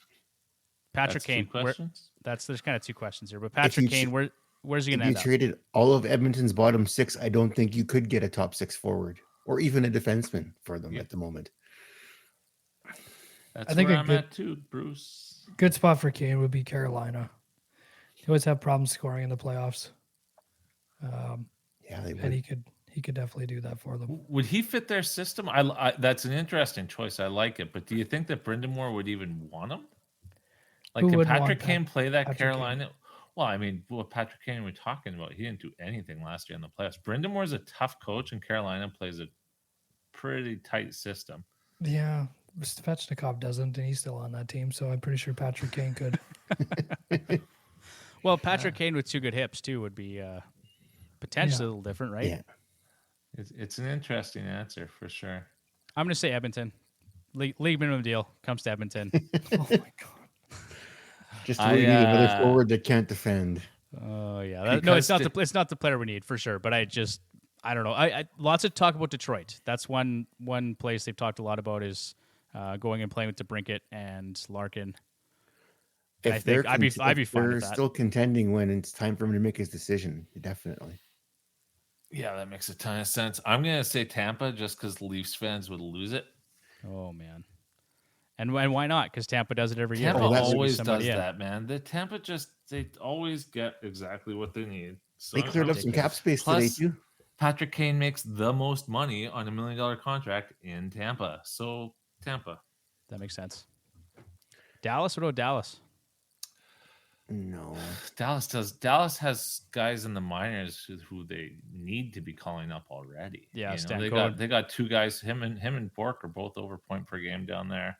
Patrick Kane. Questions. There's kind of two questions here, but Patrick Kane, where's he going to If end you up? traded all of Edmonton's bottom six, I don't think you could get a top six forward or even a defenseman for them at the moment. That's where I'm at too, Bruce. Good spot for Kane would be Carolina. They always have problems scoring in the playoffs. Yeah, they would. And he could definitely do that for them. Would he fit their system? That's an interesting choice. I like it. But do you think that Brind'Amour would even want him? Like, can Patrick Kane play that Carolina? Kane. Well, I mean, what Patrick Kane we're talking about, he didn't do anything last year in the playoffs. Brind'Amour is a tough coach, and Carolina plays a pretty tight system. Yeah, Svechnikov doesn't, and he's still on that team, so I'm pretty sure Patrick Kane could. Well, Patrick Kane with two good hips, too, would be potentially a little different, right? Yeah. It's an interesting answer for sure. I'm going to say Edmonton. League minimum deal comes to Edmonton. Oh, my God. Just really need another forward that can't defend. Oh, yeah. No, it's not the player we need, for sure. But I don't know. I lots of talk about Detroit. That's one place they've talked a lot about is going and playing with DeBrincat and Larkin. I think I'd be fine with that. They're still contending when it's time for him to make his decision. Definitely. Yeah, that makes a ton of sense. I'm going to say Tampa just because Leafs fans would lose it. Oh, man. And why not? Because Tampa does it every year. Tampa always does that, man. They always get exactly what they need. So they cleared up some cap space today, too. Patrick Kane makes the most money on $1 million contract in Tampa. So, Tampa. That makes sense. Dallas? What about Dallas? No. Dallas does. Dallas has guys in the minors who they need to be calling up already. Yeah, they got two guys. Him and Bork are both over point per game down there.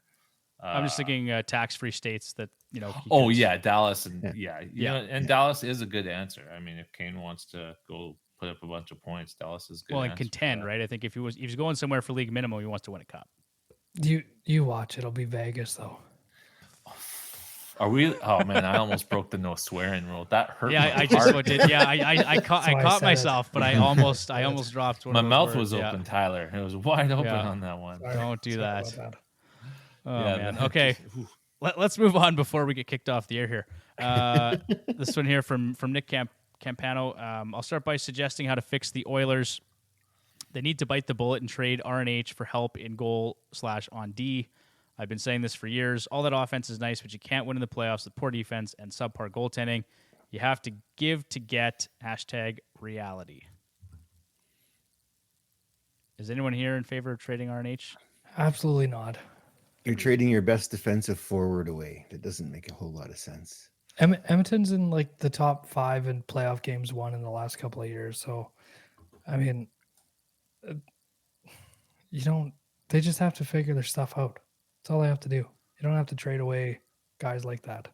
I'm just thinking tax-free states that Dallas and Dallas is a good answer. I mean, if Kane wants to go put up a bunch of points, Dallas is good. Well, and contend, right? I think if he's going somewhere for league minimum, he wants to win a cup. You watch, it'll be Vegas though. Are we? Oh man, I almost broke the no swearing rule. That hurt. Yeah, I just did. Yeah, I caught myself, but I almost dropped one. My mouth words. was open, Tyler. It was wide open on that one. Sorry. Don't do that. Oh Yeah, man. Okay, let's move on before we get kicked off the air here. This one here from Nick Campano. I'll start by suggesting how to fix the Oilers. They need to bite the bullet and trade RNH for help in goal / on D. I've been saying this for years. All that offense is nice, but you can't win in the playoffs with poor defense and subpar goaltending. You have to give to get. #reality. Is anyone here in favor of trading RNH? Absolutely not. You're trading your best defensive forward away. That doesn't make a whole lot of sense. Edmonton's in like the top 5 in playoff games won in the last couple of years. So, I mean, they just have to figure their stuff out. That's all they have to do. You don't have to trade away guys like that.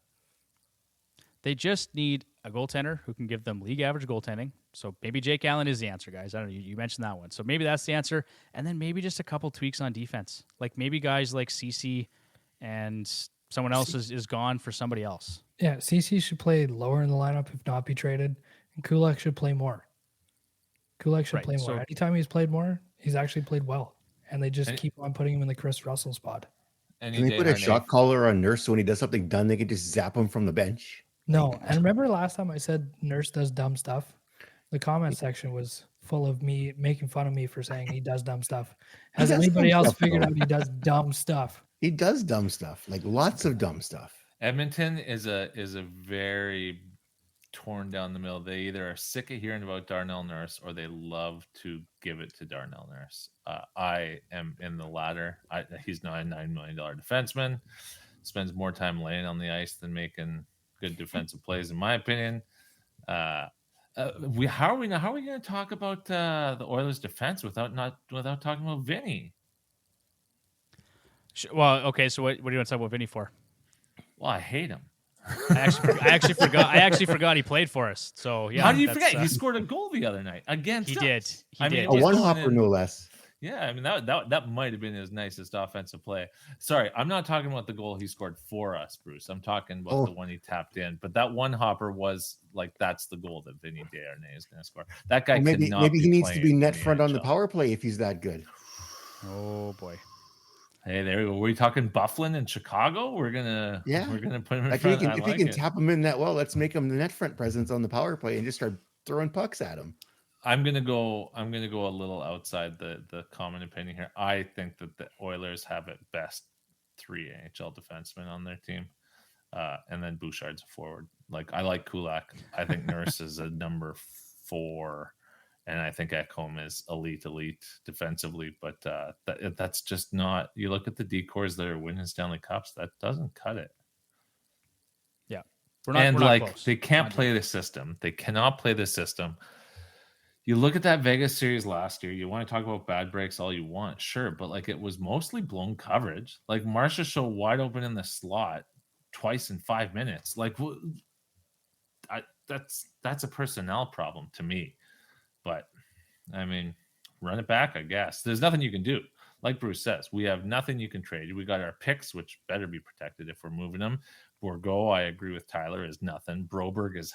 They just need a goaltender who can give them league average goaltending. So maybe Jake Allen is the answer, guys. I don't know. You mentioned that one. So maybe that's the answer. And then maybe just a couple tweaks on defense. Like maybe guys like CC and someone else is gone for somebody else. Yeah, CC should play lower in the lineup if not be traded. And Kulak should play more. Kulak should play more. So, anytime he's played more, he's actually played well. And they just keep on putting him in the Chris Russell spot. Can they put a shot caller on Nurse so when he does something dumb, they can just zap him from the bench? No. And remember last time I said Nurse does dumb stuff? The comment section was full of me making fun of me for saying he does dumb stuff. Has anybody else figured out he does dumb stuff? He does dumb stuff, like lots of dumb stuff. Edmonton is a very torn down the middle. They either are sick of hearing about Darnell Nurse or they love to give it to Darnell Nurse. I am in the latter. He's not a $9 million defenseman. Spends more time laying on the ice than making good defensive plays, in my opinion. How are we going to talk about the Oilers' defense without talking about Vinny? Well, okay. So what do you want to talk about Vinny for? Well, I hate him. I actually forgot. I actually forgot he played for us. So yeah. How do you forget? He scored a goal the other night against us. He did. I mean, a one-hopper, no less. Yeah, I mean that might have been his nicest offensive play. Sorry, I'm not talking about the goal he scored for us, Bruce. I'm talking about the one he tapped in. But that one hopper was like that's the goal that Vinny Desharnais is going to score. That guy maybe he needs to be net front on the power play if he's that good. Oh boy. Hey, there we go. Were we talking Bufflin in Chicago? We're gonna put him in front. If he can tap him in that well, let's make him the net front presence on the power play and just start throwing pucks at him. I'm gonna go a little outside the common opinion here. I think that the Oilers have at best 3 NHL defensemen on their team, and then Bouchard's a forward. Like I like Kulak. I think Nurse is a number 4, and I think Ekholm is elite defensively. But that's just not. You look at the decors that are winning Stanley Cups. That doesn't cut it. Yeah, we're not close. They can't play the system. They cannot play the system. You look at that Vegas series last year, you want to talk about bad breaks all you want, sure, but like it was mostly blown coverage. Like Marcia showed wide open in the slot twice in 5 minutes. Like that's a personnel problem to me. But I mean, run it back, I guess. There's nothing you can do. Like Bruce says, we have nothing you can trade. We got our picks, which better be protected if we're moving them. Borgo, I agree with Tyler, is nothing. Broberg is,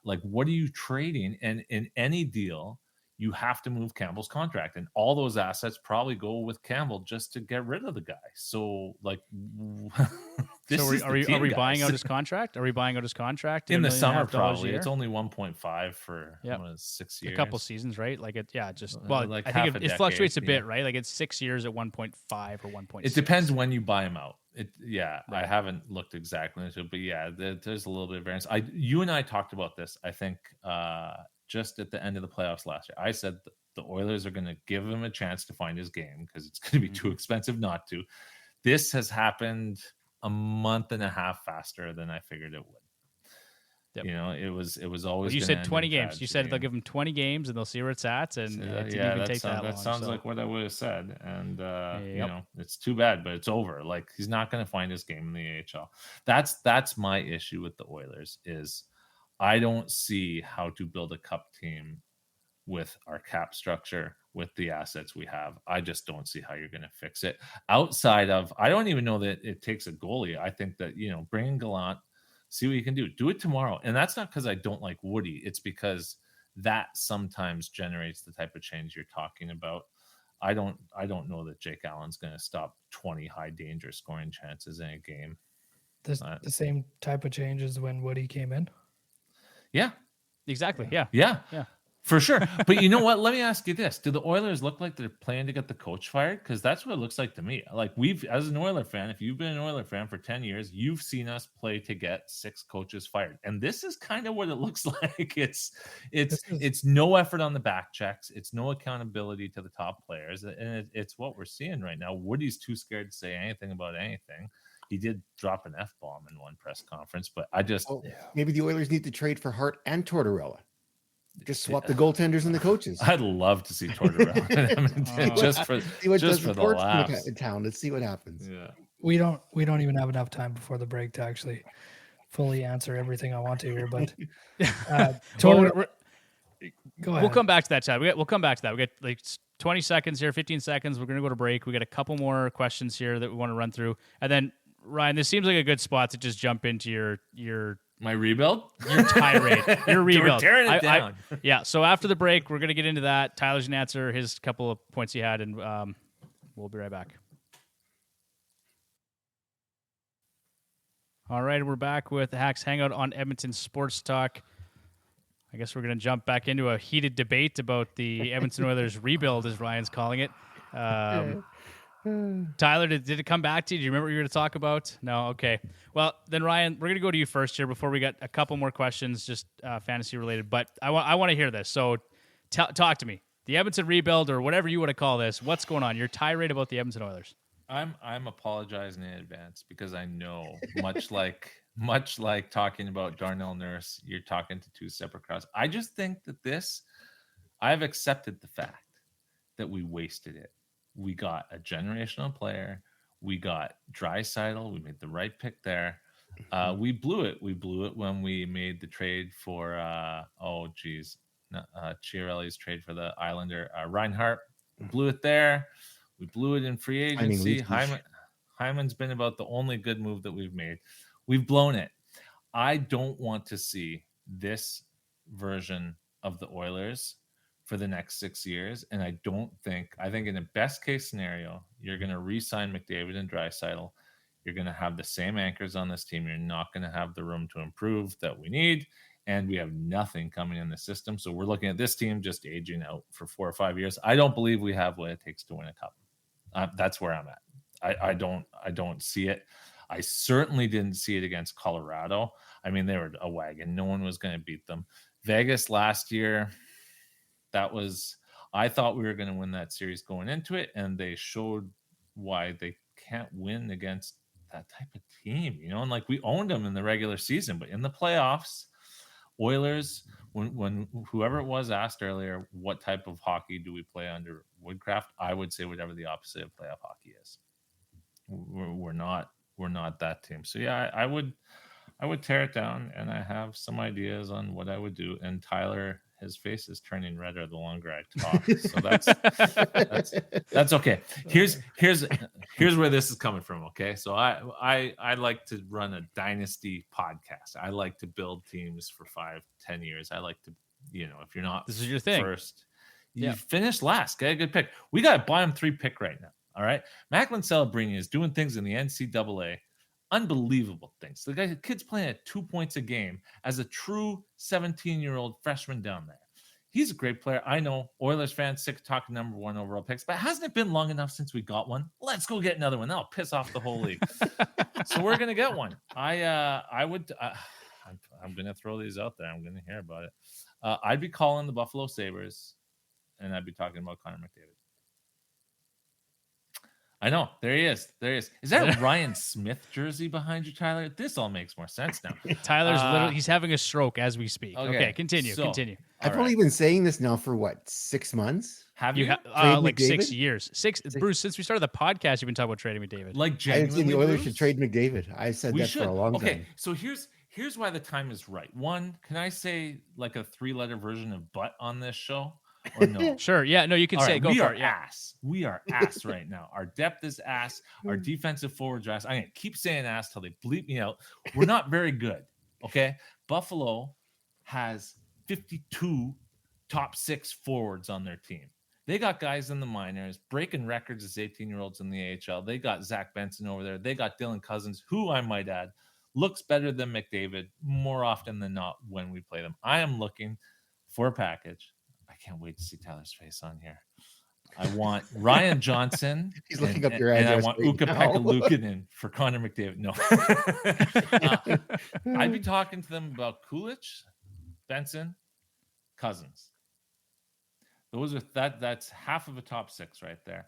like, what are you trading? And in any deal, you have to move Campbell's contract. And all those assets probably go with Campbell just to get rid of the guy. So, like, are we buying out his contract? Are we buying out his contract in the summer? Probably. It's only 1.5 for 6 years, a couple seasons, right? Like it, yeah. Like I think it fluctuates a bit, right? Like it's 6 years at 1.5 or 1.6. It depends when you buy him out. Right. I haven't looked exactly into it, but yeah, there's a little bit of variance. You and I talked about this. I think just at the end of the playoffs last year, I said the Oilers are going to give him a chance to find his game because it's going to be too expensive not to. This has happened a month and a half faster than I figured it would. Yep. You know, it was always. You said 20 games. You said they'll give him 20 games and they'll see where it's at, and it didn't even take that long. That sounds like what I would have said, and you know, it's too bad, but it's over. Like he's not going to find his game in the AHL. That's my issue with the Oilers is I don't see how to build a cup team with our cap structure, with the assets we have. I just don't see how you're going to fix it. Outside of, I don't even know that it takes a goalie. I think that, you know, bring in Gallant, see what you can do. Do it tomorrow. And that's not because I don't like Woody. It's because that sometimes generates the type of change you're talking about. I don't know that Jake Allen's going to stop 20 high danger scoring chances in a game. The same type of change as when Woody came in? Yeah. Exactly. Yeah. Yeah. For sure. But you know what? Let me ask you this. Do the Oilers look like they're planning to get the coach fired? Because that's what it looks like to me. Like as an Oiler fan, if you've been an Oiler fan for 10 years, you've seen us play to get 6 coaches fired. And this is kind of what it looks like. It's no effort on the back checks. It's no accountability to the top players. And it's what we're seeing right now. Woody's too scared to say anything about anything. He did drop an F-bomb in one press conference, but maybe the Oilers need to trade for Hart and Tortorella. Just swap the goaltenders and the coaches. I'd love to see Tortorella just for the laughs. In town. Let's see what happens. Yeah, we don't even have enough time before the break to actually fully answer everything I want to here. But go ahead. We'll come back to that, Chad. We'll come back to that. We got like 20 seconds here, 15 seconds. We're going to go to break. We got a couple more questions here that we want to run through, and then Ryan, this seems like a good spot to just jump into my rebuild? Your tirade. Your rebuild. We're tearing it down. Yeah, so after the break, we're going to get into that. Tyler's going to answer his couple of points he had, and we'll be right back. All right, we're back with the Hacks Hangout on Edmonton Sports Talk. I guess we're going to jump back into a heated debate about the Edmonton Oilers rebuild, as Ryan's calling it. Tyler, did it come back to you? Do you remember what you were going to talk about? No? Okay. Well, then, Ryan, we're going to go to you first here before we got a couple more questions, just fantasy related. But I want to hear this. So talk to me. The Edmonton rebuild, or whatever you want to call this, what's going on? Your tirade about the Edmonton Oilers. I'm apologizing in advance because I know, much like talking about Darnell Nurse, you're talking to two separate crowds. I just think that I've accepted the fact that we wasted it. We got a generational player. We got Draisaitl. We made the right pick there. We blew it. We blew it when we made the trade for Chiarelli's trade for the Islander Reinhart. We blew it there. We blew it in free agency. Hyman's been about the only good move that we've made. We've blown it. I don't want to see this version of the Oilers for the next 6 years. And I think in a best case scenario, you're going to re-sign McDavid and Draisaitl. You're going to have the same anchors on this team. You're not going to have the room to improve that we need. And we have nothing coming in the system. So we're looking at this team just aging out for 4 or 5 years. I don't believe we have what it takes to win a cup. That's where I'm at. I don't see it. I certainly didn't see it against Colorado. I mean, they were a wagon. No one was going to beat them. Vegas last year, I thought we were going to win that series going into it, and they showed why they can't win against that type of team, and like we owned them in the regular season, but in the playoffs, Oilers, when whoever it was asked earlier, what type of hockey do we play under Woodcraft? I would say whatever the opposite of playoff hockey is. We're not that team. So yeah, I would tear it down, and I have some ideas on what I would do. And Tyler, his face is turning redder the longer I talk. So that's okay. Here's where this is coming from. Okay, so I like to run a dynasty podcast. I like to build teams for 5-10 years. I like to, if you're not this is your thing first, you finish last. Get a good pick. We got a bottom 3 pick right now. All right, Macklin Celebrini is doing things in the NCAA. Unbelievable things. The kid's playing at 2 points a game as a true 17-year-old freshman down there. He's a great player. I know Oilers fans sick of talking number 1 overall picks, but hasn't it been long enough since we got one? Let's go get another one. That'll piss off the whole league. So we're gonna get one. I'm gonna throw these out there. I'm gonna hear about it. I'd be calling the Buffalo Sabres, and I'd be talking about Connor McDavid. I know. There he is. Is that a Ryan Smith jersey behind you, Tyler? This all makes more sense now. Tyler's literally, he's having a stroke as we speak. Okay, continue. I've only been saying this now for 6 months? Have you? Like 6 years. Bruce, since we started the podcast, you've been talking about trading McDavid. Like I didn't think the Oilers Bruce? should trade McDavid. I said that for a long time. Okay, so here's why the time is right. One, can I say like a 3-letter version of butt on this show? Or no? Sure. Yeah. No, you can say. Go for it. Ass. We are ass right now. Our depth is ass. Our defensive forwards are ass. I'm gonna keep saying ass till they bleep me out. We're not very good. Okay. Buffalo has 52 top 6 forwards on their team. They got guys in the minors breaking records as 18-year-olds in the AHL. They got Zach Benson over there. They got Dylan Cousins, who I might add looks better than McDavid more often than not when we play them. I am looking for a package. I can't wait to see Tyler's face on here. I want Ryan Johnson. He's looking up your address. And I want Ukko-Pekka Luukkonen for Connor McDavid. No. I'd be talking to them about Kulich, Benson, Cousins. Those are that's half of a top 6 right there.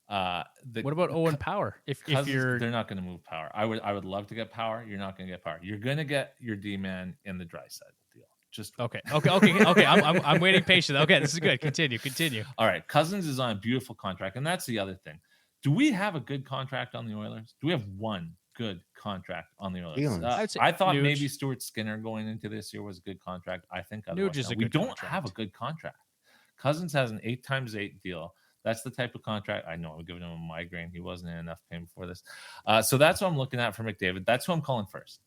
What about Owen Power? If you're, they're not going to move Power. I would love to get Power. You're not going to get Power. You're going to get your D-man in the Drysdale deal. Just okay. I'm waiting patiently. Okay, this is good. Continue. All right, Cousins is on a beautiful contract, and that's the other thing. Do we have a good contract on the Oilers? Do we have one good contract on the Oilers? I thought Nuge. Maybe Stuart Skinner going into this year was a good contract. I think we don't have a good contract. Cousins has an 8x8 deal. That's the type of contract. I know I'm giving him a migraine. He wasn't in enough pain before this. So that's what I'm looking at for McDavid. That's who I'm calling first.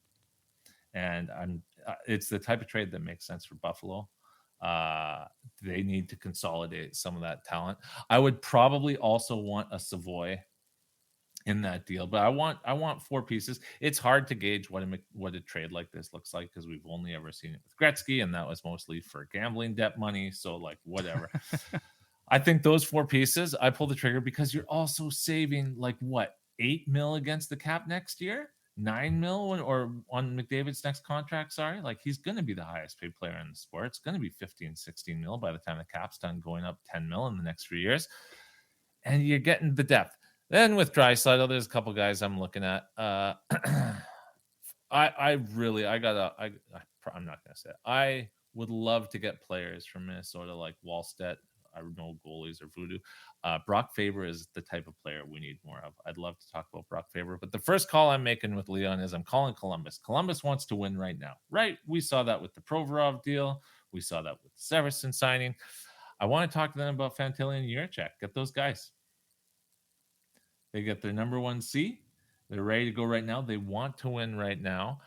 And it's the type of trade that makes sense for Buffalo. They need to consolidate some of that talent. I would probably also want a Savoy in that deal, but I want 4 pieces. It's hard to gauge what a trade like this looks like because we've only ever seen it with Gretzky, and that was mostly for gambling debt money. So like whatever. I think those 4 pieces, I pull the trigger because you're also saving like what, $8 million against the cap next year, $9 million or on McDavid's next contract. Sorry, like he's going to be the highest paid player in the sport. It's going to be 15, 16 million by the time the cap's done, going up 10 million in the next 3 years, and you're getting the depth. Then with Draisaitl, there's a couple guys I'm looking at. I'm not going to say it. I would love to get players from Minnesota like Wallstedt. I know goalies or voodoo. Brock Faber is the type of player we need more of. I'd love to talk about Brock Faber. But the first call I'm making with Leon is I'm calling Columbus. Columbus wants to win right now. Right? We saw that with the Provorov deal. We saw that with the Severson signing. I want to talk to them about Fantilli and Yurchek. Get those guys. They get their number 1 C. They're ready to go right now. They want to win right now.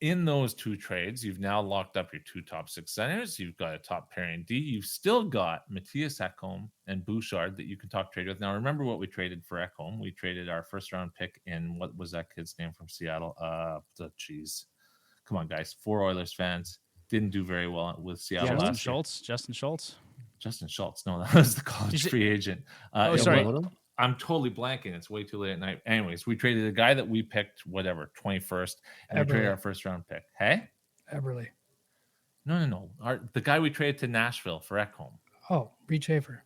in those two trades, you've now locked up your two top six centers. You've got a top pairing D. You've still got Matthias Ekholm and Bouchard that you can talk trade with. Now, remember what we traded for Ekholm? We traded our first round pick in, what was that kid's name from Seattle? Come on, guys. 4 Oilers fans. Didn't do very well with Seattle last year. Justin Schultz. No, that was the college free agent. Sorry. I'm totally blanking. It's way too late at night. Anyways, we traded a guy that we picked, 21st, and we traded our first round pick. Hey? Eberle. No. The guy we traded to Nashville for Ekholm. Oh, Reed Schaefer.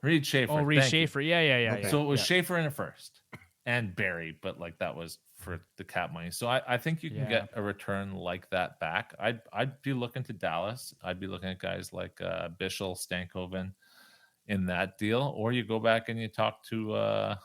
Reed Schaefer. Oh, Reed Schaefer. Yeah. Okay. So it was Schaefer in a first and Barry, but like that was for the cap money. So I think you can get a return like that back. I'd be looking to Dallas. I'd be looking at guys like Bischel, Stankoven in that deal, or you go back and you talk to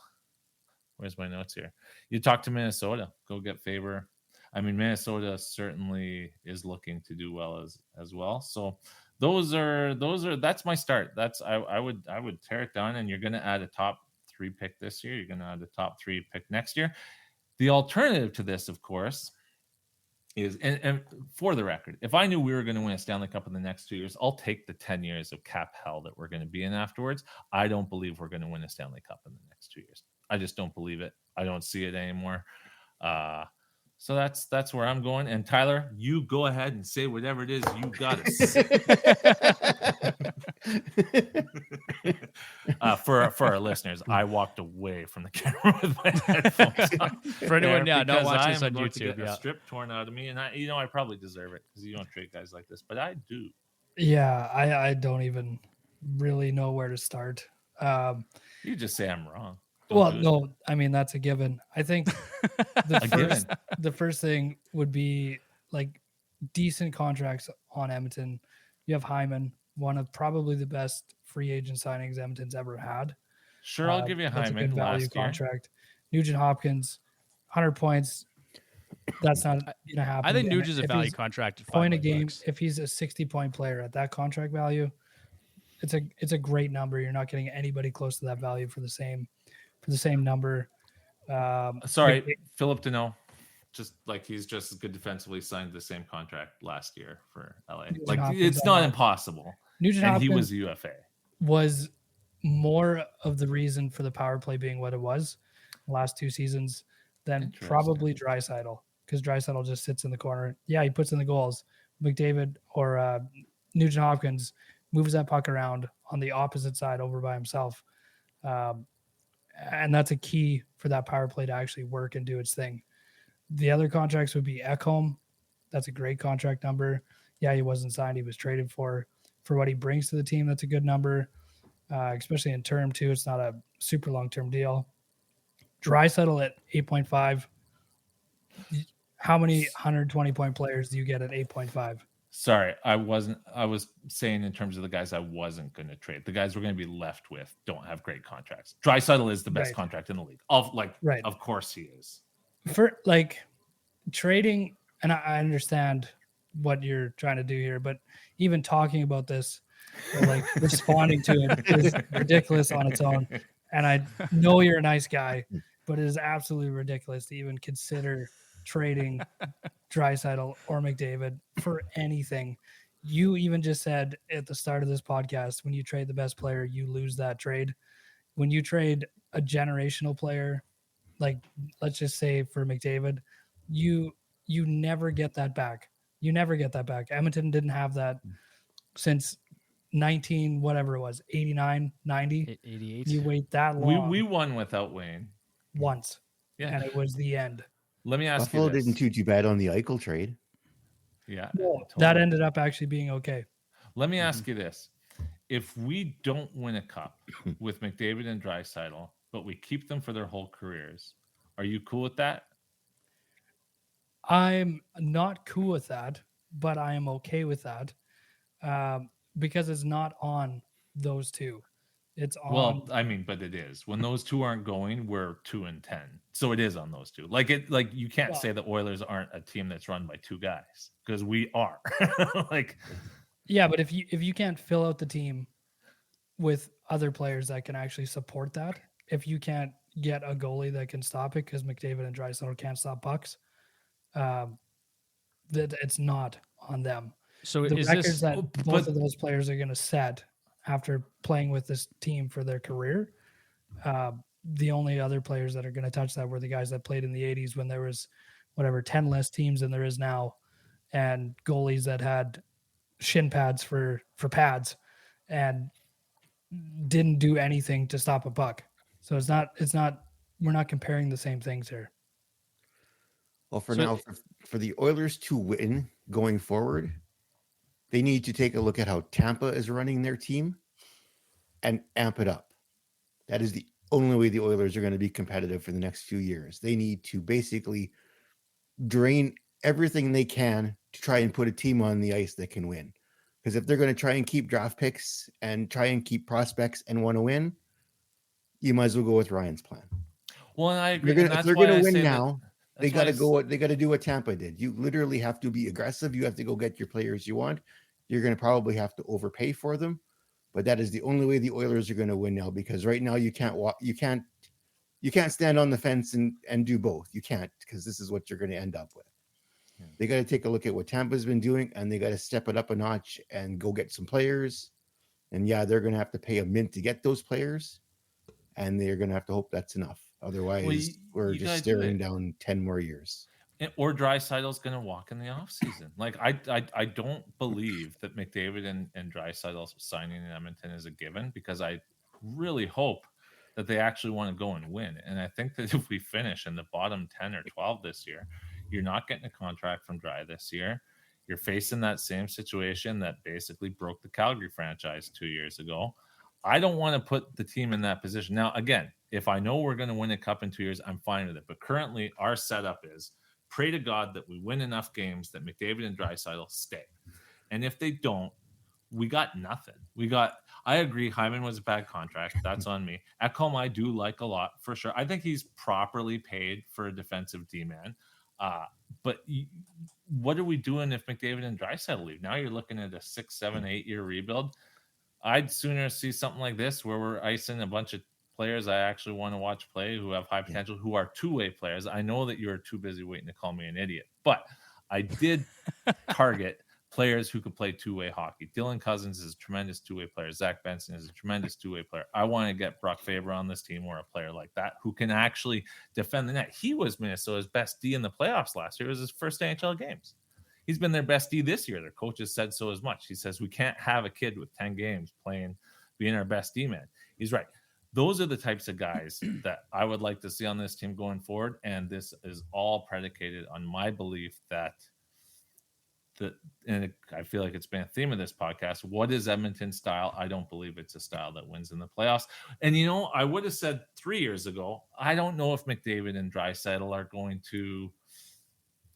where's my notes here? You talk to Minnesota. Go get Faber. I mean, Minnesota certainly is looking to do well as well. So that's my start. I would tear it down, and you're going to add a top 3 pick this year. You're going to add a top 3 pick next year. The alternative to this, of course, is, and for the record, if I knew we were going to win a Stanley Cup in the next 2 years, I'll take the 10 years of cap hell that we're going to be in afterwards. I don't believe we're going to win a Stanley Cup in the next 2 years. I just don't believe it. I don't see it anymore. So that's where I'm going. And Tyler, you go ahead and say whatever it is you got to say. For our listeners, I walked away from the camera with my headphones on. For anyone not watching this on YouTube, a strip torn out of me, and I probably deserve it because you don't trade guys like this, but I do. Yeah, I don't even really know where to start. You just say I'm wrong. No, I mean, that's a given. I think the first thing would be like decent contracts on Edmonton. You have Hyman, one of probably the best free agent signings Edmonton's ever had. Sure, I'll give you That's Hyman. a good value contract. Nugent Hopkins, 100 points. That's not going to happen. I think Nugent's a value contract. Point a game. If he's a 60-point player at that contract value, it's a great number. You're not getting anybody close to that value for the same number. Sorry, Philip Deneau. Just like he's just as good defensively, signed the same contract last year for LA. Like it's not impossible. Nugent and Hopkins he was a UFA. Was more of the reason for the power play being what it was the last 2 seasons than probably Draisaitl, because Draisaitl just sits in the corner. Yeah, he puts in the goals. McDavid or Nugent Hopkins moves that puck around on the opposite side over by himself. And that's a key for that power play to actually work and do its thing. The other contracts would be Ekholm. That's a great contract number. Yeah, he wasn't signed. He was traded for what he brings to the team. That's a good number, especially in term too. It's not a super long-term deal. Drysdale at 8.5. How many 120-point players do you get at 8.5? Sorry, I was saying in terms of the guys I wasn't going to trade. The guys we're going to be left with don't have great contracts. Draisaitl is the best contract in the league. Of course he is. For like trading, and I understand what you're trying to do here, but even talking about this, or like responding to it is ridiculous on its own. And I know you're a nice guy, but it is absolutely ridiculous to even consider trading Draisaitl or McDavid for anything. You even just said at the start of this podcast, when you trade the best player, you lose that trade. When you trade a generational player, like let's just say for McDavid, you never get that back. You never get that back. Edmonton didn't have that since 19, whatever it was, 89, 90. 88. You wait that long. We won without Wayne. Once. Yeah. And it was the end. Let me ask Buffalo you this. didn't do too bad on the Eichel trade. Yeah. Well, that ended up actually being okay. Let me ask you this. If we don't win a cup with McDavid and Draisaitl, but we keep them for their whole careers, are you cool with that? I'm not cool with that, but I am okay with that because it's not on those two. It's on. Well, I mean, but it is. When those two aren't going, we're 2-10. So it is on those two. Like you can't say the Oilers aren't a team that's run by two guys, because we are. Yeah, but if you can't fill out the team with other players that can actually support that, if you can't get a goalie that can stop it, because McDavid and Drysdale can't stop pucks, that it's not on them. So The is records this? that both of those players are going to set after playing with this team for their career, the only other players that are going to touch that were the guys that played in the 80s when there was 10 less teams than there is now, and goalies that had shin pads for pads and didn't do anything to stop a puck. So it's not we're not comparing the same things here. Well, for the Oilers to win going forward, they need to take a look at how Tampa is running their team and amp it up. That is the only way the Oilers are going to be competitive for the next few years. They need to basically drain everything they can to try and put a team on the ice that can win. Because if they're going to try and keep draft picks and try and keep prospects and want to win, you might as well go with Ryan's plan. Well, and I agree. If they're going to win now, they got to go. They got to do what Tampa did. You literally have to be aggressive. You have to go get your players you want. You're going to probably have to overpay for them, but that is the only way the Oilers are going to win now. Because right now you can't walk. You can't stand on the fence and do both. You can't, because this is what you're going to end up with. They got to take a look at what Tampa's been doing, and they got to step it up a notch and go get some players. And yeah, they're going to have to pay a mint to get those players, and they're going to have to hope that's enough. Otherwise, we're just staring down 10 more years. Or Draisaitl's going to walk in the offseason. Like, I don't believe that McDavid and Draisaitl signing in Edmonton is a given, because I really hope that they actually want to go and win. And I think that if we finish in the bottom 10 or 12 this year, you're not getting a contract from Dry this year. You're facing that same situation that basically broke the Calgary franchise 2 years ago. I don't want to put the team in that position. Now, again, if I know we're going to win a cup in 2 years, I'm fine with it. But currently, our setup is pray to God that we win enough games that McDavid and Draisaitl stay. And if they don't, we got nothing. I agree, Hyman was a bad contract. That's on me. Ekholm, I do like a lot, for sure. I think he's properly paid for a defensive D-man. But what are we doing if McDavid and Draisaitl leave? Now you're looking at a 6, 7, 8 year rebuild. I'd sooner see something like this where we're icing a bunch of players I actually want to watch play, who have high potential, who are two-way players. I know that you're too busy waiting to call me an idiot, but I did target players who could play two-way hockey. Dylan Cousins is a tremendous two-way player. Zach Benson is a tremendous two-way player. I want to get Brock Faber on this team, or a player like that who can actually defend the net. He was Minnesota's best D in the playoffs last year. It was his first NHL games. He's been their best D this year. Their coaches said so as much. He says, we can't have a kid with 10 games being our best D-man. He's right. Those are the types of guys that I would like to see on this team going forward. And this is all predicated on my belief that I feel like it's been a theme of this podcast. What is Edmonton's style? I don't believe it's a style that wins in the playoffs. And, I would have said 3 years ago, I don't know if McDavid and Draisaitl are going to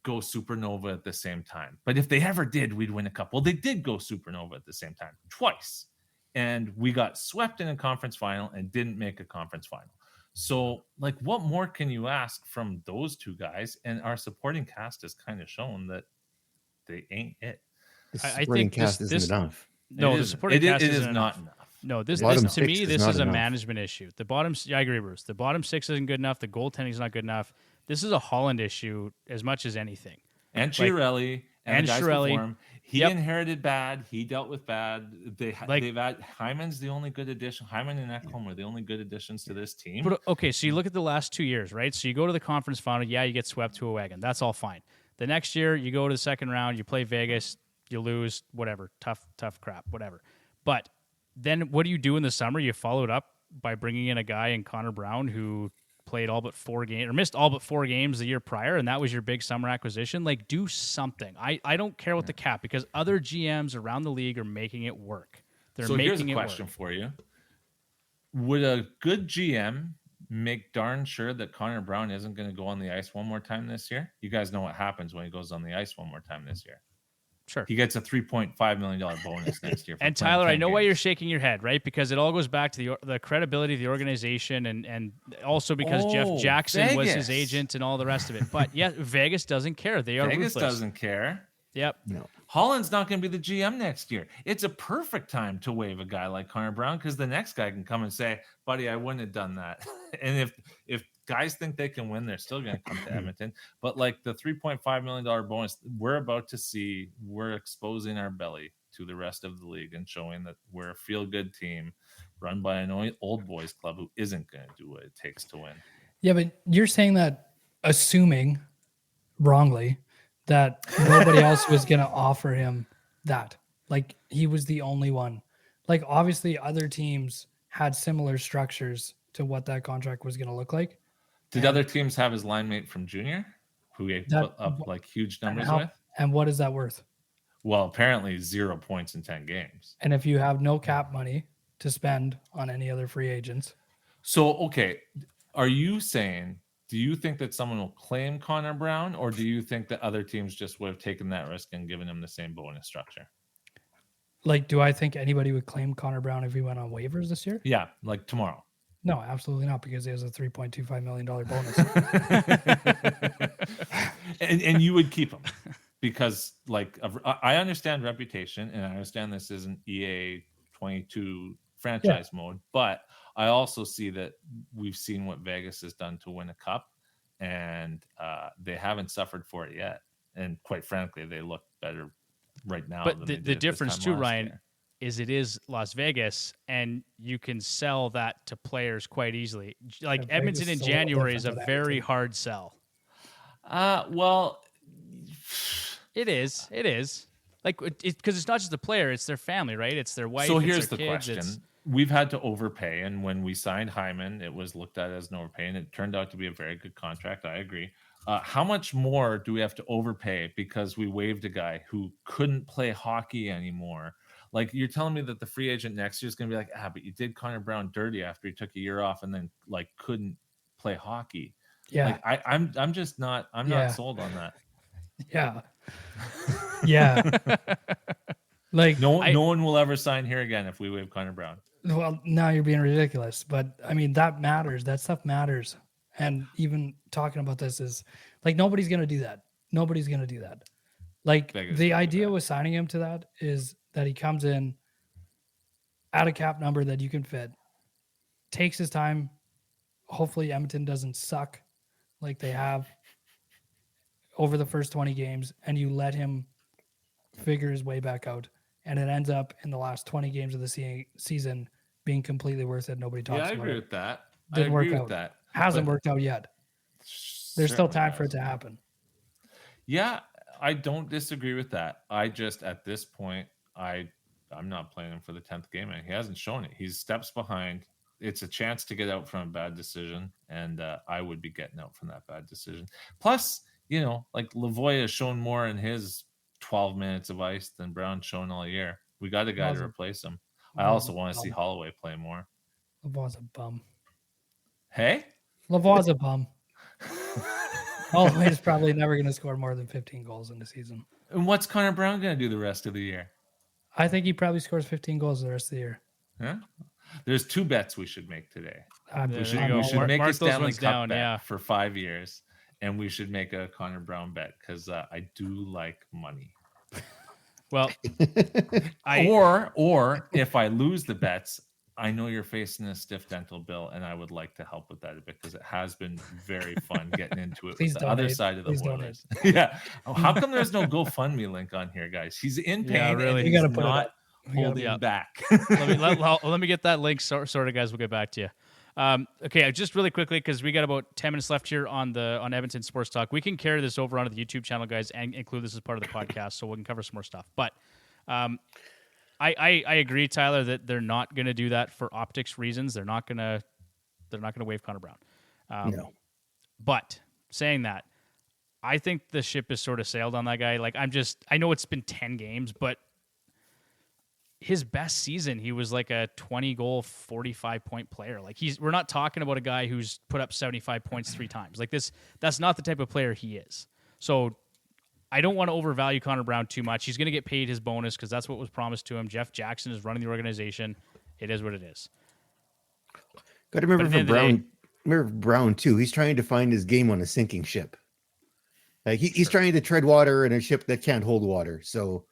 go supernova at the same time. But if they ever did, we'd win a cup. Well, they did go supernova at the same time twice. And we got swept in a conference final and didn't make a conference final. So, what more can you ask from those two guys? And our supporting cast has kind of shown that they ain't it. I think cast isn't enough. No, the supporting cast is not enough. No, this to me, this is a management issue. The bottom, I agree, Bruce. The bottom six isn't good enough. The goaltending is not good enough. This is a Holland issue as much as anything. And Chiarelli and the guys before him. He inherited bad. He dealt with bad. They've had Hyman's the only good addition. Hyman and Ekholm are the only good additions to this team. But, okay, so you look at the last 2 years, right? So you go to the conference final. Yeah, you get swept to a wagon. That's all fine. The next year, you go to the second round. You play Vegas. You lose. Whatever. Tough crap. Whatever. But then what do you do in the summer? You follow it up by bringing in a guy in Connor Brown who played all but 4 games, or missed all but 4 games the year prior, and that was your big summer acquisition. Do something. I don't care what the cap, because other GMs around the league are making it work. So here's a question for you. Would a good GM make darn sure that Connor Brown isn't going to go on the ice one more time this year? You guys know what happens when he goes on the ice one more time this year. Sure. He gets a $3.5 million bonus next year. And Tyler, I know why you're shaking your head, right? Because it all goes back to the credibility of the organization, and also because Jeff Jackson was his agent and all the rest of it. But yeah, Vegas doesn't care. Vegas doesn't care. Yep. No. Holland's not going to be the GM next year. It's a perfect time to waive a guy like Connor Brown, because the next guy can come and say, buddy, I wouldn't have done that. And if guys think they can win, they're still going to come to Edmonton. But like the $3.5 million bonus, we're about to see, we're exposing our belly to the rest of the league and showing that we're a feel-good team run by an old boys club who isn't going to do what it takes to win. Yeah, but you're saying that assuming wrongly that nobody else was going to offer him that. Like he was the only one. Like obviously other teams had similar structures to what that contract was going to look like. Did other teams have his line mate from junior who he put up like huge numbers with? And what is that worth? Well, apparently 0 points in 10 games. And if you have no cap money to spend on any other free agents. So, okay. Are you saying, do you think that someone will claim Connor Brown, or do you think that other teams just would have taken that risk and given him the same bonus structure? Like, do I think anybody would claim Connor Brown if he went on waivers this year? Yeah, like tomorrow. No, absolutely not, because he has a $3.25 million bonus. and you would keep him because, like, I understand reputation, and I understand this isn't EA 22 franchise mode, but I also see that we've seen what Vegas has done to win a cup, and they haven't suffered for it yet. And quite frankly, they look better right now. But the difference too, Ryan, is it is Las Vegas, and you can sell that to players quite easily. Like Edmonton in January is a very hard sell. Well, it is. Like, because it's not just the player, it's their family, right? It's their wife. So here's the kids, question. We've had to overpay, and when we signed Hyman, it was looked at as an overpay, and it turned out to be a very good contract. I agree. How much more do we have to overpay because we waived a guy who couldn't play hockey anymore? Like, you're telling me that the free agent next year is going to be like, but you did Connor Brown dirty after he took a year off and then like couldn't play hockey. Yeah. Like, I'm just not, not sold on that. Yeah. Yeah. Like no one will ever sign here again if we waive Connor Brown. Well, now you're being ridiculous, but I mean, that matters. That stuff matters. And even talking about this is like, nobody's going to do that. Nobody's going to do that. Like the idea with signing him to that is that he comes in at a cap number that you can fit, takes his time. Hopefully Edmonton doesn't suck like they have over the first 20 games, and you let him figure his way back out. And it ends up in the last 20 games of the season being completely worth it. Nobody talks about it. I agree with that. Didn't work out. Hasn't worked out yet. There's still time for it to happen. Yeah, I don't disagree with that. I just, at this point, I'm not playing him for the 10th game, and he hasn't shown it. He's steps behind. It's a chance to get out from a bad decision, and I would be getting out from that bad decision. Plus, like Lavoie has shown more in his 12 minutes of ice than Brown's shown all year. We got a guy to replace him. I also want to see Holloway play more. Lavoie's a bum. Hey? Lavoie's a bum. Holloway's probably never going to score more than 15 goals in the season. And what's Connor Brown going to do the rest of the year? I think he probably scores 15 goals the rest of the year. Yeah. There's 2 bets we should make today. We should make a Stanley Cup bet for 5 years, and we should make a Connor Brown bet because I do like money. Well, or if I lose the bets, I know you're facing a stiff dental bill, and I would like to help with that a bit because it has been very fun getting into it with the other side of the Oilers. Yeah. How come there's no GoFundMe link on here, guys? He's in pain. Yeah, really. You got to put it holding back. let me get that link sorted, guys. We'll get back to you. Okay, just really quickly, because we got about 10 minutes left here on Edmonton Sports Talk. We can carry this over onto the YouTube channel, guys, and include this as part of the podcast, so we can cover some more stuff. But I agree, Tyler, that they're not going to do that for optics reasons. They're not going to waive Connor Brown. No. But saying that, I think the ship is sort of sailed on that guy. Like, I know it's been 10 games, but his best season, he was like a 20-goal, 45-point player. Like, we're not talking about a guy who's put up 75 points 3 times. Like, that's not the type of player he is. So I don't want to overvalue Connor Brown too much. He's going to get paid his bonus because that's what was promised to him. Jeff Jackson is running the organization. It is what it is. Got to remember Brown too. He's trying to find his game on a sinking ship. Like he's trying to tread water in a ship that can't hold water. So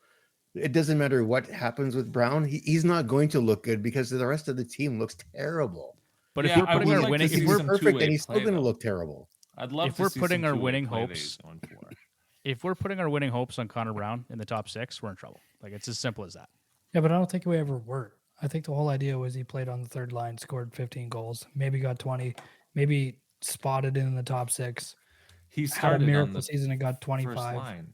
it doesn't matter what happens with Brown. He's not going to look good because the rest of the team looks terrible. But Yeah, if we're I putting would our like to winning, see if He's we're some perfect, two-way and he's still play, going to though. look terrible. I'd love if to we're see putting some our two-way winning play that hopes- he's going for. if we're putting our winning hopes on Connor Brown in the top 6, we're in trouble. Like it's as simple as that. Yeah, but I don't think we ever were. I think the whole idea was he played on the third line, scored 15 goals, maybe got 20, maybe spotted in the top 6, He had a started on miracle the season and got first 25. line.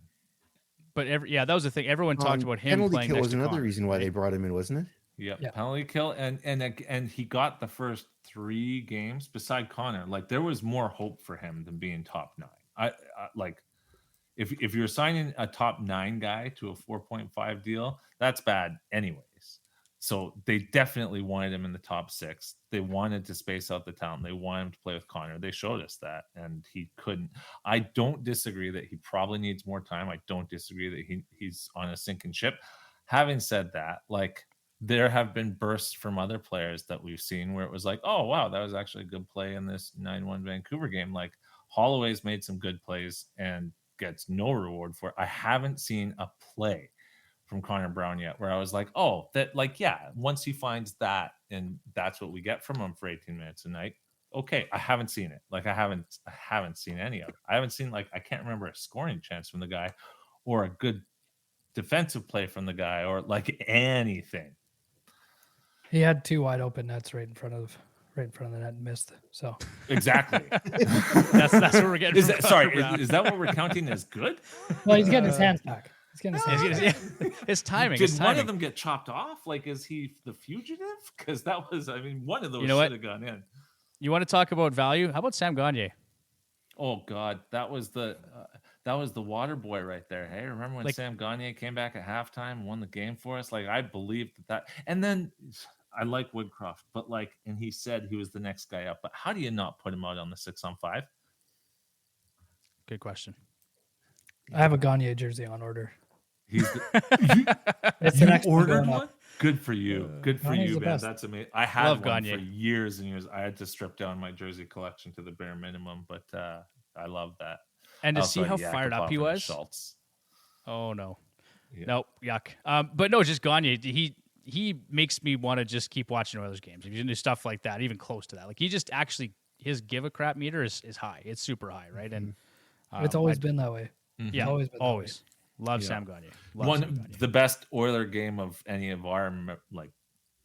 But that was the thing. Everyone talked about him Penalty playing kill next was to another Connor, reason why right? they brought him in, wasn't it? Yep. Yeah. Penalty kill, and he got the first 3 games beside Connor. Like there was more hope for him than being top 9. I like if you're signing a top 9 guy to a 4.5 deal, that's bad anyways. So they definitely wanted him in the top 6. They wanted to space out the talent. They wanted him to play with Connor. They showed us that, and he couldn't. I don't disagree that he probably needs more time. I don't disagree that he's on a sinking ship. Having said that, like there have been bursts from other players that we've seen where it was like, oh wow, that was actually a good play in this 9-1 Vancouver game. Like Holloway's made some good plays and gets no reward for it. I haven't seen a play from Connor Brown yet where I was like, oh, that like, yeah, once he finds that and that's what we get from him for 18 minutes a night. Okay, I haven't seen it. Like I haven't seen any of it. I haven't seen I can't remember a scoring chance from the guy or a good defensive play from the guy or like anything. He had 2 wide open nets right in front of the net and missed. So Exactly. That's what we're getting. Is from that Connor sorry? Brown. Is that what we're counting as good? well, he's getting his hands back. He's getting his hands back. His timing. Did his one timing. of them get chopped off? Like, is he the fugitive? Because that was, I mean, one of those You know what? should have gone in. You want to talk about value? How about Sam Gagner? Oh God, that was the water boy right there. Hey, remember when Sam Gagner came back at halftime and won the game for us? Like, I believed that. And then I like Woodcroft, but and he said he was the next guy up. But how do you not put him out on the 6-on-5? Good question. I have a Gagne jersey on order. He's It's the next ordered going one. up. Good for you. Good for Gagne's you, the man. best. That's amazing. I had Love one Gagner. for years and years. I had to strip down my jersey collection to the bare minimum, but I love that. And to Also, see how Yakupov fired up he and was. Schultz. Oh no, Yeah. nope, yuck. But no, just Gagner. He makes me want to just keep watching Oilers games. If you do stuff like that, even close to that, like he just actually his give a crap meter is high. It's super high, right? And It's always been that way. yeah, always been that always love Yeah. Sam Gagner. Love One Sam Gagner. the best Oiler game of any of our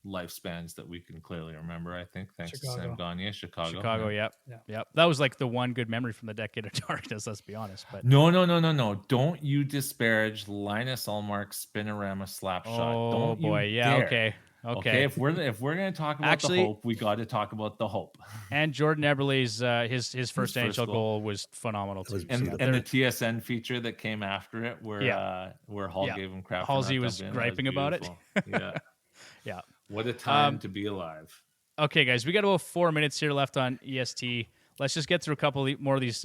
lifespans that we can clearly remember. I think thanks to Sam Gagner, Chicago. Chicago, Yeah. yep. That was like the one good memory from the decade of darkness. Let's be honest. But No. Don't you disparage Linus Ullmark's spinorama slap shot. oh Don't boy, you yeah, dare. okay. If we're gonna talk about Actually- the hope, we got to talk about the hope. And Jordan Eberle's his first first NHL goal. goal was phenomenal too. And So the TSN feature that came after it, where Hall Yeah. gave him crap. for Halsey not was dumping griping about it. beautiful. Yeah, Yeah. What a time to be alive. Okay, guys, we got about 4 minutes here left on EST. Let's just get through a couple more of these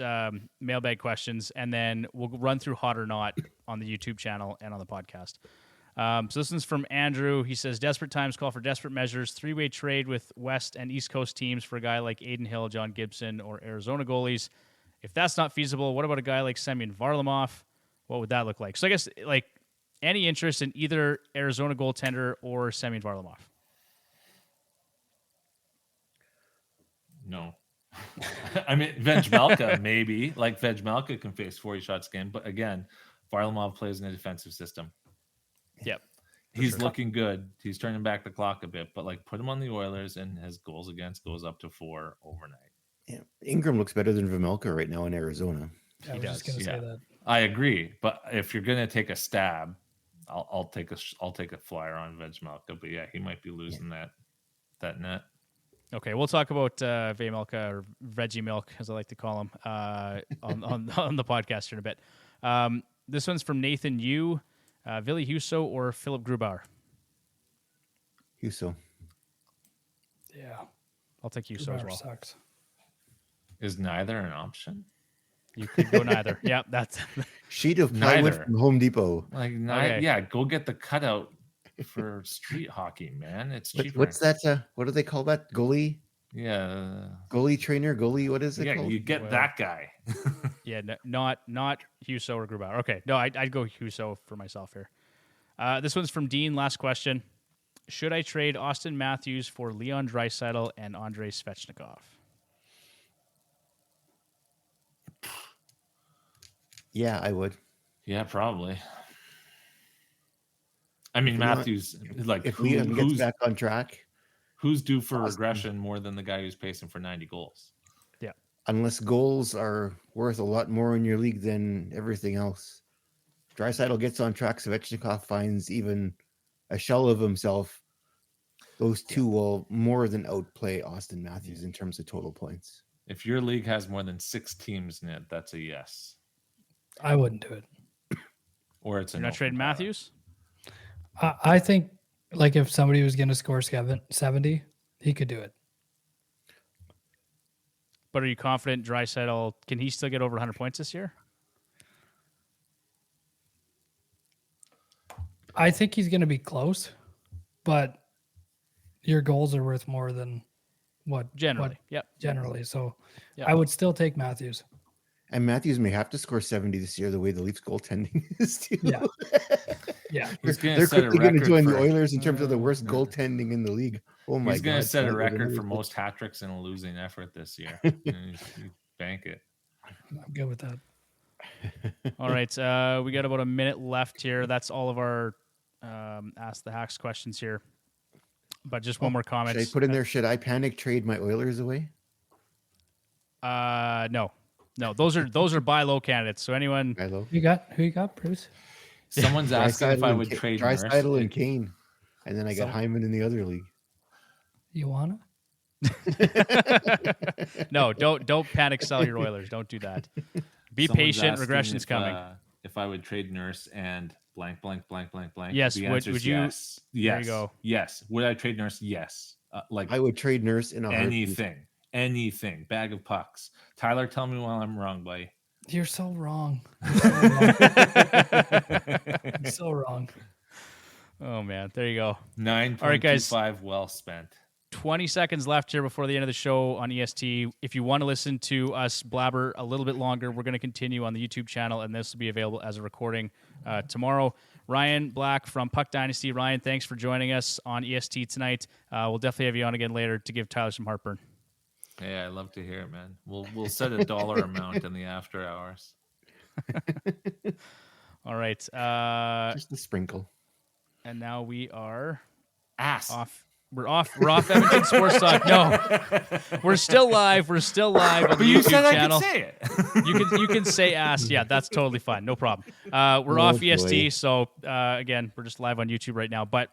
mailbag questions, and then we'll run through Hot or Not on the YouTube channel and on the podcast. So this one's from Andrew. He says, desperate times call for desperate measures. 3-way trade with West and East Coast teams for a guy like Aiden Hill, John Gibson, or Arizona goalies. If that's not feasible, what about a guy like Semyon Varlamov? What would that look like? So I guess any interest in either Arizona goaltender or Semyon Varlamov? No. I mean, Vejmelka, maybe. Like, Vejmelka can face 40 shots a game. But again, Varlamov plays in a defensive system. Yep. He's looking good. He's turning back the clock a bit. But, put him on the Oilers, and his goals against goes up to 4 overnight. Yeah. Ingram looks better than Vejmelka right now in Arizona. I was just going to say that. I agree. But if you're going to take a stab, I'll take a flyer on Vejmelka. But, yeah, he might be losing that net. Okay, we'll talk about Vejmelka or Veggie Milk, as I like to call him, on the podcast here in a bit. This one's from Nathan Yu, Ville Husso or Philip Grubauer. Husso. Yeah. I'll take Husso as Grubauer well. sucks. Is neither an option? You could go neither. Yeah, that's Sheet of plywood Neither. from Home Depot. Okay. Yeah, go get the cutout for street hockey, man. It's cheaper. What's that? What do they call that? Goalie trainer? What is it called? You get that guy. yeah, not Husso or Grubauer. Okay, no, I'd go Husso for myself here. This one's from Dean. Last question. should I trade Auston Matthews for Leon Draisaitl and Andrei Svechnikov? Yeah, I would. Yeah, probably. I mean, Matthews, like, if Leon gets back on track, who's due for regression more than the guy who's pacing for 90 goals? Yeah. Unless goals are worth a lot more in your league than everything else. Draisaitl gets on track. Svechnikov finds even a shell of himself. Those two will more than outplay Auston Matthews in terms of total points. If your league has more than 6 teams in it, that's a yes. I wouldn't do it. Or it's a You're no not trading from Tyler. Matthews? I think, like, if somebody was going to score 70, he could do it. But are you confident Draisaitl, can he still get over 100 points this year? I think he's going to be close, but your goals are worth more than what Generally, yep. Generally, so Yep. I would still take Matthews. And Matthews may have to score 70 this year, the way the Leafs goaltending is too. Yeah. Yeah. He's gonna They're set a quickly going to record join the for- Oilers in terms of the worst goaltending in the league. Oh my God! He's going to set a Can't record even- for most hat tricks in a losing effort this year. You bank it. I'm good with that. All right. We got about a minute left here. That's all of our Ask the Hacks questions here. But just one more comment. Should I put in there, should I panic trade my Oilers away? No. Those are buy low candidates. So anyone, Hello? Who you got, Bruce? Someone's asking if I would trade Nurse. Drysdale and Kane. And then I got Hyman in the other league. You wanna? no, don't panic sell your Oilers. Don't do that. Be Someone's patient. asking Regression's coming. If I would trade Nurse and blank, blank, blank, blank, blank. Yes, The would answer is you- Yes. Yes. There you go. Yes. Would I trade Nurse? Yes. Like I would trade Nurse in a heartbeat. anything. Bag of pucks. Tyler, tell me while I'm wrong, buddy. You're so wrong. You're so wrong. Oh man, there you go. 9.25 well spent. 20 seconds left here before the end of the show on EST. If you want to listen to us blabber a little bit longer, we're going to continue on the YouTube channel, and this will be available as a recording tomorrow. Ryan Black from Puck Dynasty. Ryan, thanks for joining us on EST tonight. We'll definitely have you on again later to give Tyler some heartburn. Hey, I love to hear it, man. We'll set a dollar amount in the after hours. All right. Just a sprinkle. And now we are Ass. off. We're off Edmonton Sports Talk. No, we're still live. We're still live on the you YouTube said channel. I could say it. You can say ass. Yeah, that's totally fine. No problem. We're Oh, off boy. EST, so again, we're just live on YouTube right now. But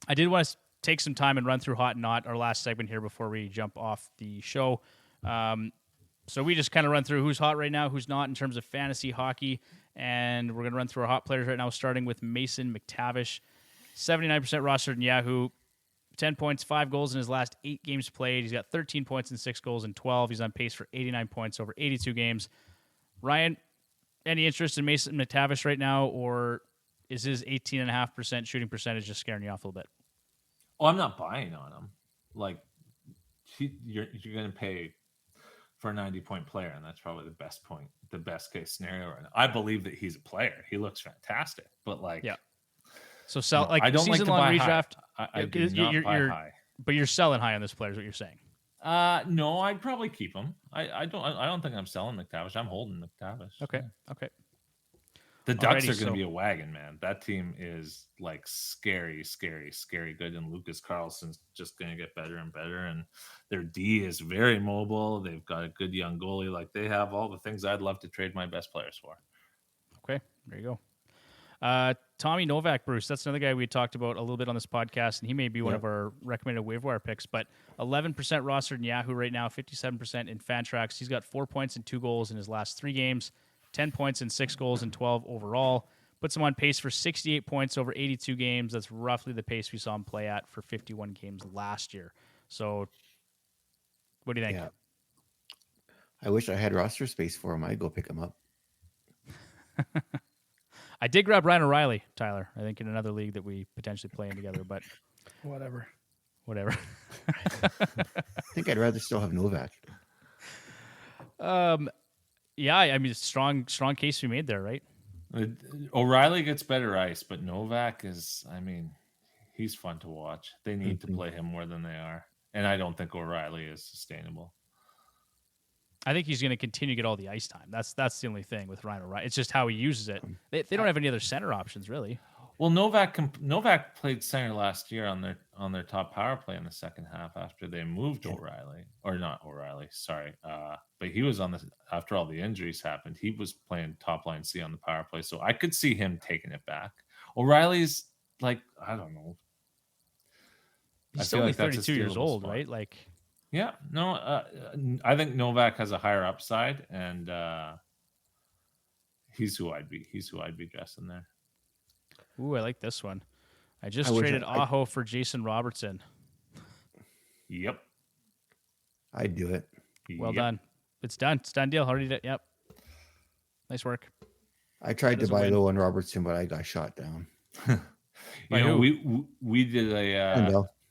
I did want to take some time and run through Hot and Not, our last segment here before we jump off the show. So we just kind of run through who's hot right now, who's not in terms of fantasy hockey, and we're going to run through our hot players right now, starting with Mason McTavish, 79% rostered in Yahoo. 10 points, 5 goals in his last 8 games played. He's got 13 points and 6 goals in 12. He's on pace for 89 points over 82 games. Ryan, any interest in Mason McTavish right now, or is his 18.5% shooting percentage just scaring you off a little bit? Oh, I'm not buying on him. Like, you're going to pay for a 90-point player, and that's probably the best case scenario right now. I believe that he's a player. He looks fantastic, but like, Yeah. So sell no, like I don't like to season long buy redraft. high. I do not buy high. But you're selling high on this player, is what you're saying. No, I'd probably keep him. I don't think I'm selling McTavish. I'm holding McTavish. Okay. Yeah. Okay. The Ducks Alrighty, are going to so- be a wagon, man. That team is like scary, scary, scary good. And Lucas Carlson's just going to get better and better. And their D is very mobile. They've got a good young goalie. Like, they have all the things I'd love to trade my best players for. Okay. There you go. Tommy Novak, Bruce. That's another guy we talked about a little bit on this podcast, and he may be one of our recommended waiver wire picks. But 11% rostered in Yahoo right now, 57% in Fantrax. He's got 4 points and 2 goals in his last 3 games, 10 points and 6 goals in 12 overall. Puts him on pace for 68 points over 82 games. That's roughly the pace we saw him play at for 51 games last year. So, what do you think? Yeah. I wish I had roster space for him. I'd go pick him up. I did grab Ryan O'Reilly, Tyler, I think in another league that we potentially play in together, but Whatever. whatever. I think I'd rather still have Novak. Yeah, I mean, strong case we made there, right? O'Reilly gets better ice, but Novak is, I mean, He's fun to watch. They need to play him more than they are. And I don't think O'Reilly is sustainable. I think he's going to continue to get all the ice time. That's the only thing with Ryan O'Reilly. It's just how he uses it. They don't have any other center options, really. Well, Novak played center last year on their top power play in the second half after they moved O'Reilly. Or not O'Reilly, sorry. But he was after all the injuries happened, he was playing top line C on the power play. So I could see him taking it back. O'Reilly's like, I don't know. He's still only 32 years old, right? Like, yeah, no, I think Novak has a higher upside, and he's who I'd be dressing there. Ooh, I like this one. I just traded Aho for Jason Robertson. Yep, I'd do it. Well done. It's done. It's done deal. Already did. Yep. Nice work. I tried to buy low on Robertson, but I got shot down. We did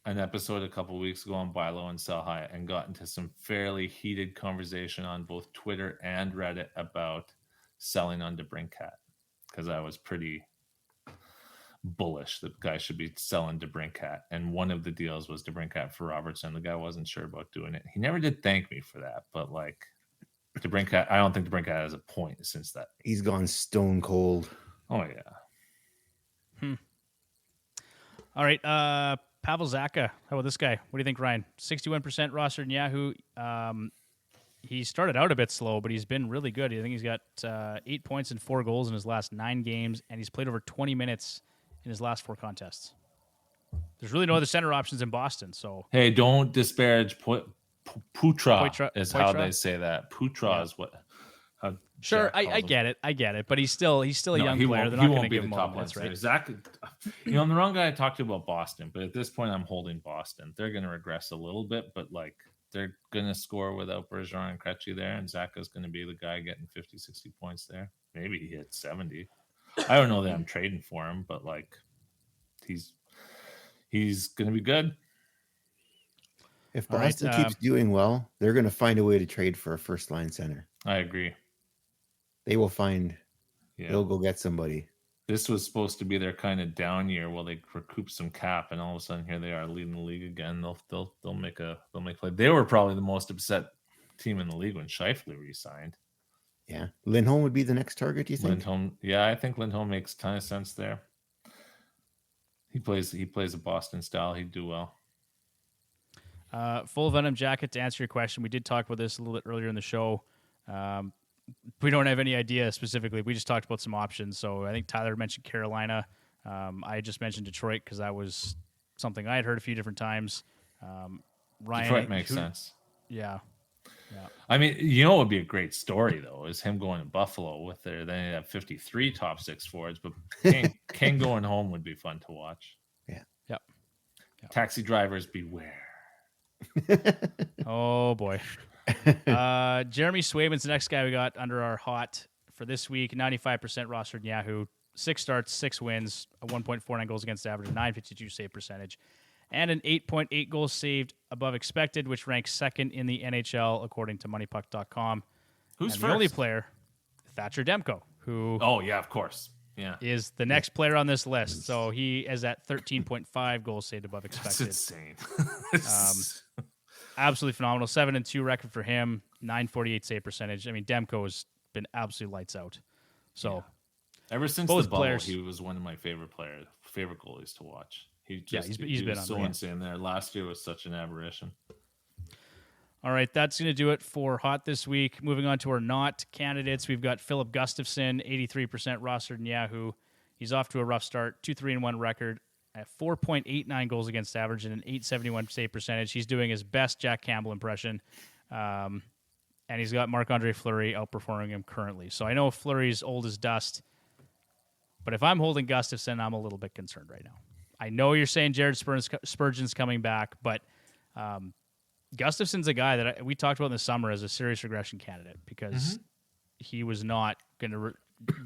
an episode a couple weeks ago on buy low and sell high, and got into some fairly heated conversation on both Twitter and Reddit about selling on DeBrincat, because I was pretty bullish that guys should be selling DeBrincat, and one of the deals was DeBrincat for Robertson. The guy wasn't sure about doing it. He never did thank me for that, but like DeBrincat, I don't think DeBrincat has a point since that. He's gone stone cold. Oh yeah. All right, Pavel Zacha. How about this guy? What do you think, Ryan? 61% rostered in Yahoo. He started out a bit slow, but he's been really good. I think he's got 8 points and 4 goals in his last 9 games, and he's played over 20 minutes in his last 4 contests. There's really no other center options in Boston. So hey, don't disparage Putra is how they say that. Putra is what. Sure, I get it, but he's still a young player. They're not going to give him all the minutes, right? Exactly. I'm the wrong guy to talk to about Boston, but at this point, I'm holding Boston. They're going to regress a little bit, but like they're going to score without Bergeron and Krejci there, and Zacha's going to be the guy getting 50, 60 points there. Maybe he hits 70. I don't know that I'm trading for him, but like he's going to be good. If Boston keeps doing well, they're going to find a way to trade for a first line center. I agree. They will find. Yeah. They'll go get somebody. This was supposed to be their kind of down year while they recoup some cap, and all of a sudden here they are leading the league again. They'll make play. They were probably the most upset team in the league when Scheifele re-signed. Yeah, Lindholm would be the next target. Do you think? Lindholm, yeah, I think Lindholm makes a ton of sense there. He plays a Boston style. He'd do well. Full Venom Jacket, to answer your question, we did talk about this a little bit earlier in the show. We don't have any idea specifically. We just talked about some options. So I think Tyler mentioned Carolina. I just mentioned Detroit because that was something I had heard a few different times. Ryan, Detroit makes sense. Yeah. I mean, you know what would be a great story, though, is him going to Buffalo with they have 53 top 6 forwards, but King going home would be fun to watch. Yeah. Yep. Taxi drivers beware. Oh, boy. Jeremy Swayman's the next guy we got under our hot for this week. 95% rostered in Yahoo. 6 starts, 6 wins, a 1.49 goals against average, a 952 save percentage, and an 8.8 goals saved above expected, which ranks second in the NHL according to MoneyPuck.com. Who's and first? The only player, Thatcher Demko, who oh yeah, of course, yeah, is the next player on this list. So he is at 13.5 goals saved above expected. That's insane. Absolutely phenomenal. 7-2 record for him. 948 save percentage. I mean, Demko has been absolutely lights out. So, yeah. Ever since both the bubble, players, he was one of my favorite goalies to watch. He's been so insane there. Last year was such an aberration. All right, that's going to do it for Hot this week. Moving on to our not candidates, we've got Philip Gustafson, 83% rostered in Yahoo. He's off to a rough start, 2-3-1 record at 4.89 goals against average and an 871 save percentage. He's doing his best Jack Campbell impression. And he's got Marc-Andre Fleury outperforming him currently. So I know Fleury's old as dust, but if I'm holding Gustafson, I'm a little bit concerned right now. I know you're saying Jared Spurgeon's coming back, but Gustafson's a guy that we talked about in the summer as a serious regression candidate because he was not going to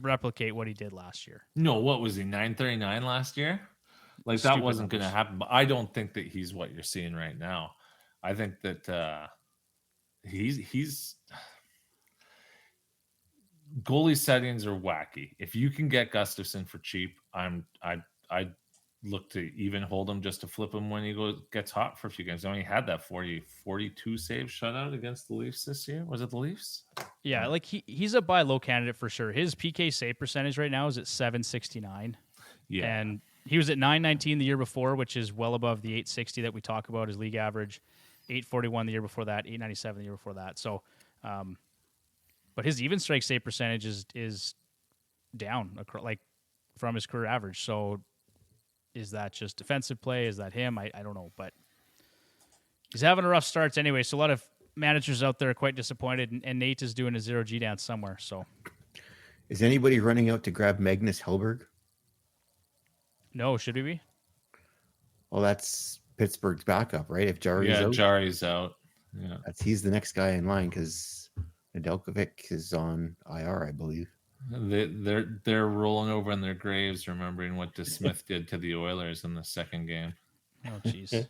replicate what he did last year. No, what was he, 939 last year? Like that wasn't going to happen, but I don't think that he's what you're seeing right now. I think that he's goalie settings are wacky. If you can get Gustafson for cheap, I'd look to even hold him just to flip him when he gets hot for a few games. He only had that 42 save shutout against the Leafs this year. Was it the Leafs? Yeah, like he's a buy low candidate for sure. His PK save percentage right now is at 769. Yeah. And he was at 919 the year before, which is well above the 860 that we talk about as league average. 841 the year before that, 897 the year before that. So, but his even strike save percentage is down like from his career average. So, is that just defensive play? Is that him? I don't know, but he's having a rough start anyway. So a lot of managers out there are quite disappointed, and Nate is doing a 0G dance somewhere. So, is anybody running out to grab Magnus Hellberg? No, should we be? Well, that's Pittsburgh's backup, right? If Jari's out, Jari's out. Yeah, he's the next guy in line because Nedeljkovic is on IR, I believe. They're rolling over in their graves, remembering what DeSmith did to the Oilers in the second game. Oh, jeez.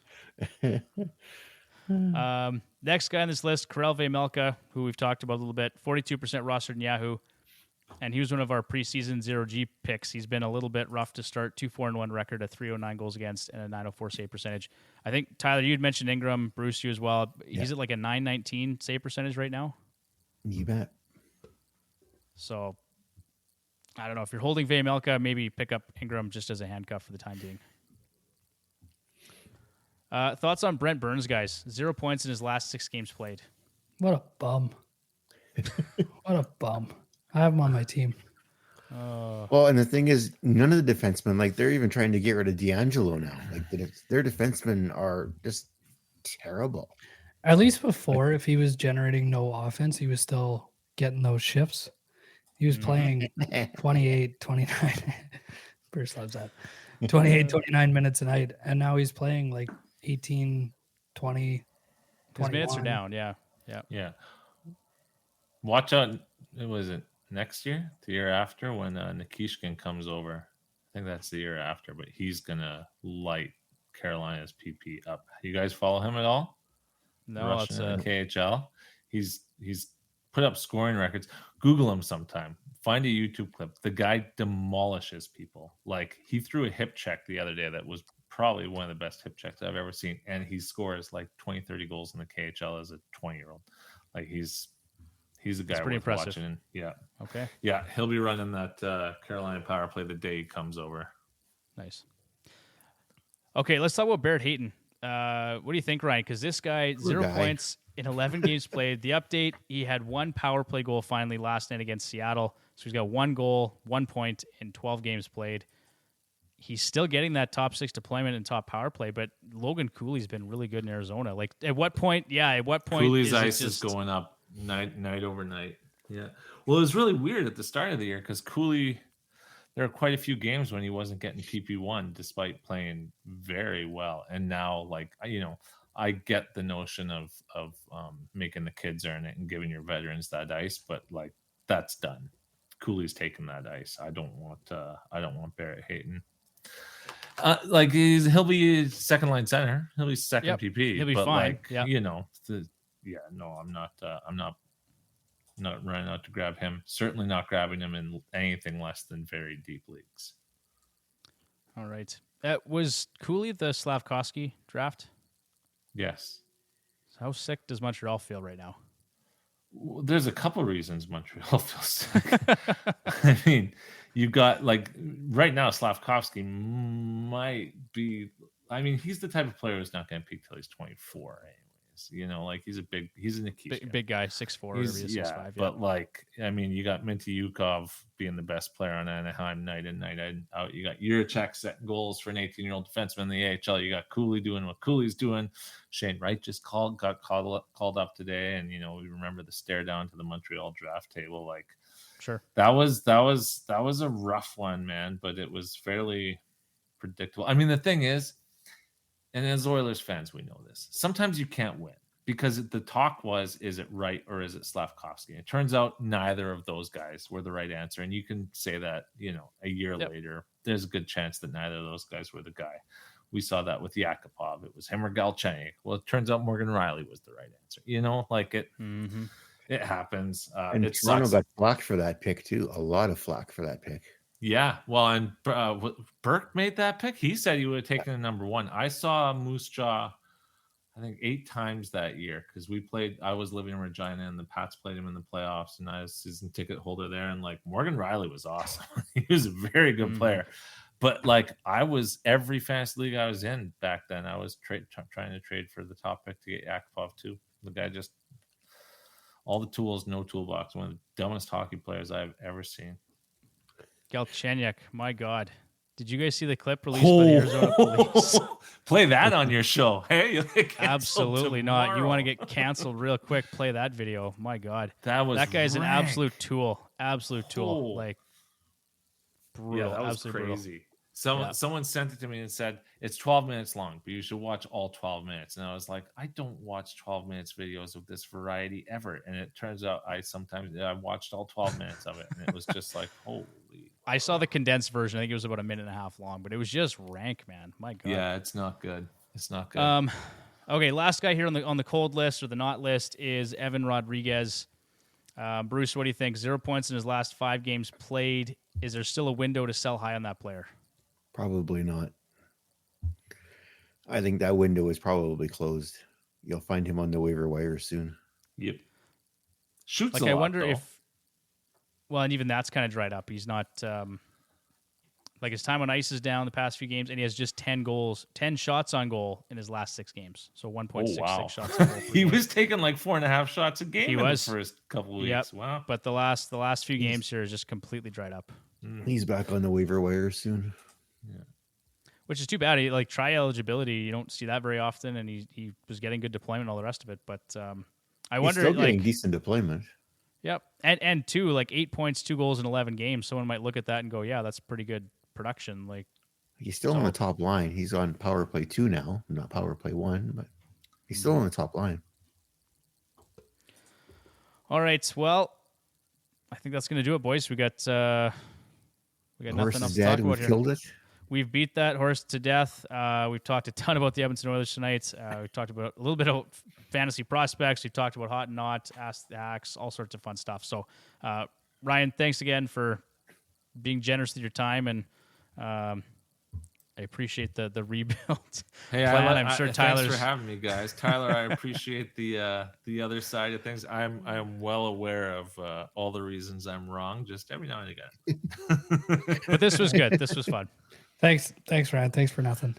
Next guy on this list, Karel Vejmelka, who we've talked about a little bit, 42% rostered in Yahoo, and he was one of our preseason 0G picks. He's been a little bit rough to start, 2-4-1 record, a 309 goals against, and a 904 save percentage. I think, Tyler, you'd mentioned Ingram, Bruce, you as well. He's at like a 919 save percentage right now. You bet. So, I don't know. If you're holding Vejmelka, maybe pick up Ingram just as a handcuff for the time being. Thoughts on Brent Burns, guys? 0 points in his last 6 games played. What a bum. What a bum. I have him on my team. Well, and the thing is, none of the defensemen, like, they're even trying to get rid of D'Angelo now. Like, their defensemen are just terrible. At least before, if he was generating no offense, he was still getting those shifts. He was playing 28, 29. Bruce loves that. 28, 29 minutes a night. And now he's playing like 18, 20, 21. His minutes are down, yeah. Yeah. Watch out. Was it next year? The year after when Nikishkin comes over? I think that's the year after, but he's going to light Carolina's PP up. You guys follow him at all? No, it's in the KHL. He's put up scoring records. Google him sometime. Find a YouTube clip. The guy demolishes people. Like, he threw a hip check the other day that was probably one of the best hip checks I've ever seen, and he scores like 20, 30 goals in the KHL as a 20-year-old. Like, he's a guy pretty worth impressive. watching. Yeah. Okay. Yeah, he'll be running that Carolina power play the day he comes over. Nice. Okay, let's talk about Barrett Hayton. What do you think, Ryan? Because this guy, 0 points in 11 games played. The update, he had 1 power play goal finally last night against Seattle. So he's got 1 goal, 1 point in 12 games played. He's still getting that top 6 deployment and top power play, but Logan Cooley's been really good in Arizona. Like, at what point Cooley's ice is going up night over night. Yeah. Well, it was really weird at the start of the year because Cooley, there are quite a few games when he wasn't getting PP1 despite playing very well. And now, like, I get the notion of making the kids earn it and giving your veterans that ice, but like, that's done. Cooley's taking that ice. I don't want Barrett Hayton. Like, he'll be second line center. He'll be second PP. He'll be but fine. Like, I'm not running out to grab him. Certainly not grabbing him in anything less than very deep leagues. All right. Was Cooley the Slavkovsky draft? Yes. How sick does Montreal feel right now? Well, there's a couple reasons Montreal feels sick. I mean, you've got, like, right now, Slavkovsky might be. I mean, he's the type of player who's not going to peak till he's 24. Like, he's a Nikishkin. Big guy, 6'4", whatever he is, 6'5". But like, I mean, you got Mintyukov being the best player on Anaheim night in, night out. You got Juracek setting goals for an 18-year-old defenseman in the AHL. You got Cooley doing what Cooley's doing. Shane Wright just got called up today, and we remember the stare down to the Montreal draft table. Like, sure, that was a rough one, man, but it was fairly predictable. I mean, the thing is, and as Oilers fans, we know this. Sometimes you can't win because the talk was, is it Wright or is it Slavkovsky? It turns out neither of those guys were the right answer. And you can say that, a year later, there's a good chance that neither of those guys were the guy. We saw that with Yakupov. It was him or Galchenyuk. Well, it turns out Morgan Riley was the right answer. It happens. And Toronto got flack for that pick too. A lot of flack for that pick. Yeah, well, and Burke made that pick. He said he would have taken a number 1. I saw Moose Jaw, I think 8 times that year because we played. I was living in Regina, and the Pats played him in the playoffs, and I was season ticket holder there. And like Morgan Riley was awesome. He was a very good player. But like I was every fantasy league I was in back then, I was trying to trade for the top pick to get Yakupov too. The guy just all the tools, no toolbox. One of the dumbest hockey players I've ever seen. Galchenyuk, my God. Did you guys see the clip released by the Arizona Police? Play that on your show. Hey, absolutely not. You want to get canceled real quick, play that video. My God. That guy's an absolute tool. Absolute tool. Like, brutal. Yeah, that was absolutely crazy. Brutal. Someone sent it to me and said, it's 12 minutes long, but you should watch all 12 minutes. And I was like, I don't watch 12 minutes videos of this variety ever. And it turns out I watched all 12 minutes of it. And it was just like, holy. I saw the condensed version. I think it was about a minute and a half long, but it was just rank, man. My God. Yeah, it's not good. It's not good. Okay, last guy here on the cold list or the not list is Evan Rodriguez. Bruce, what do you think? 0 points in his last 5 games played. Is there still a window to sell high on that player? Probably not. I think that window is probably closed. You'll find him on the waiver wire soon. Yep. Shoots like a lot, I wonder though. if. Well, and even that's kind of dried up. He's not like his time on ice is down the past few games, and he has just 10 shots on goal in his last 6 games. So 1.66 shots on goal. He was taking like 4.5 shots a game in the first couple of weeks. Yep. Wow. But the last few games here is just completely dried up. He's back on the waiver wire soon. Yeah. Which is too bad. He like try eligibility. You don't see that very often, and he was getting good deployment and all the rest of it. But I wonder, still getting decent deployment. Yep, and 2 like 8 points, 2 goals in 11 games. Someone might look at that and go, "Yeah, that's pretty good production." Like he's still on the top line. He's on power play 2 now, not power play 1, but he's still on the top line. All right, well, I think that's going to do it, boys. We got nothing else to talk about here. Killed it. We've beat that horse to death. We've talked a ton about the Edmonton Oilers tonight. We've talked about a little bit of fantasy prospects. We've talked about hot and not, Ask the Hacks, all sorts of fun stuff. So, Ryan, thanks again for being generous with your time, and I appreciate the rebuild. Hey, plan. I'm sure Tyler's. Thanks for having me, guys. Tyler, I appreciate the other side of things. I am well aware of all the reasons I'm wrong. Just every now and again. But this was good. This was fun. Thanks, Ryan. Thanks for nothing.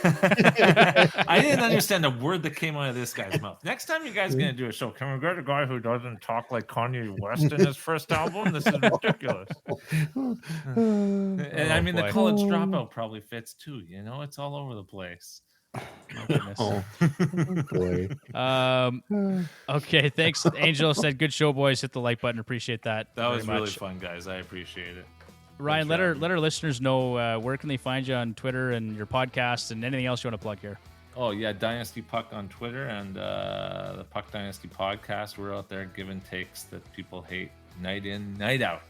I didn't understand a word that came out of this guy's mouth. Next time you guys are going to do a show, can we get a guy who doesn't talk like Kanye West in his first album? This is ridiculous. And I mean, the college dropout probably fits too. You know, it's all over the place. Oh, boy. Okay, thanks. Angel said, "Good show, boys. Hit the like button. Appreciate that. That was really fun, guys. I appreciate it." Ryan, let our listeners know where can they find you on Twitter and your podcast and anything else you want to plug here. Oh yeah, Dynasty Puck on Twitter and the Puck Dynasty podcast. We're out there giving takes that people hate night in, night out.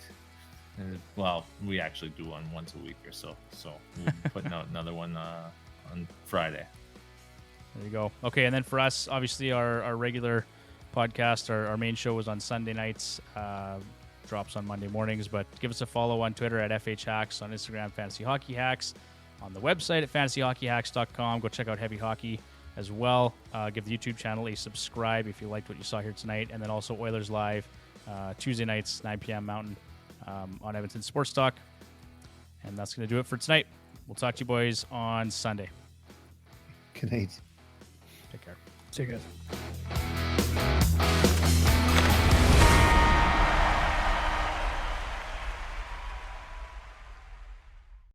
And, well, we actually do one once a week or so. So we'll be putting out another one on Friday. There you go. Okay, and then for us, obviously our regular podcast, our main show is on Sunday nights. Drops on Monday mornings, but give us a follow on Twitter at FHHacks, on Instagram, Fantasy Hockey Hacks, on the website at fantasyhockeyhacks.com. Go check out Heavy Hockey as well. Give the YouTube channel a subscribe if you liked what you saw here tonight, and then also Oilers Live Tuesday nights, 9 p.m. Mountain on Edmonton Sports Talk. And that's going to do it for tonight. We'll talk to you boys on Sunday. Good night. Take care. See you guys.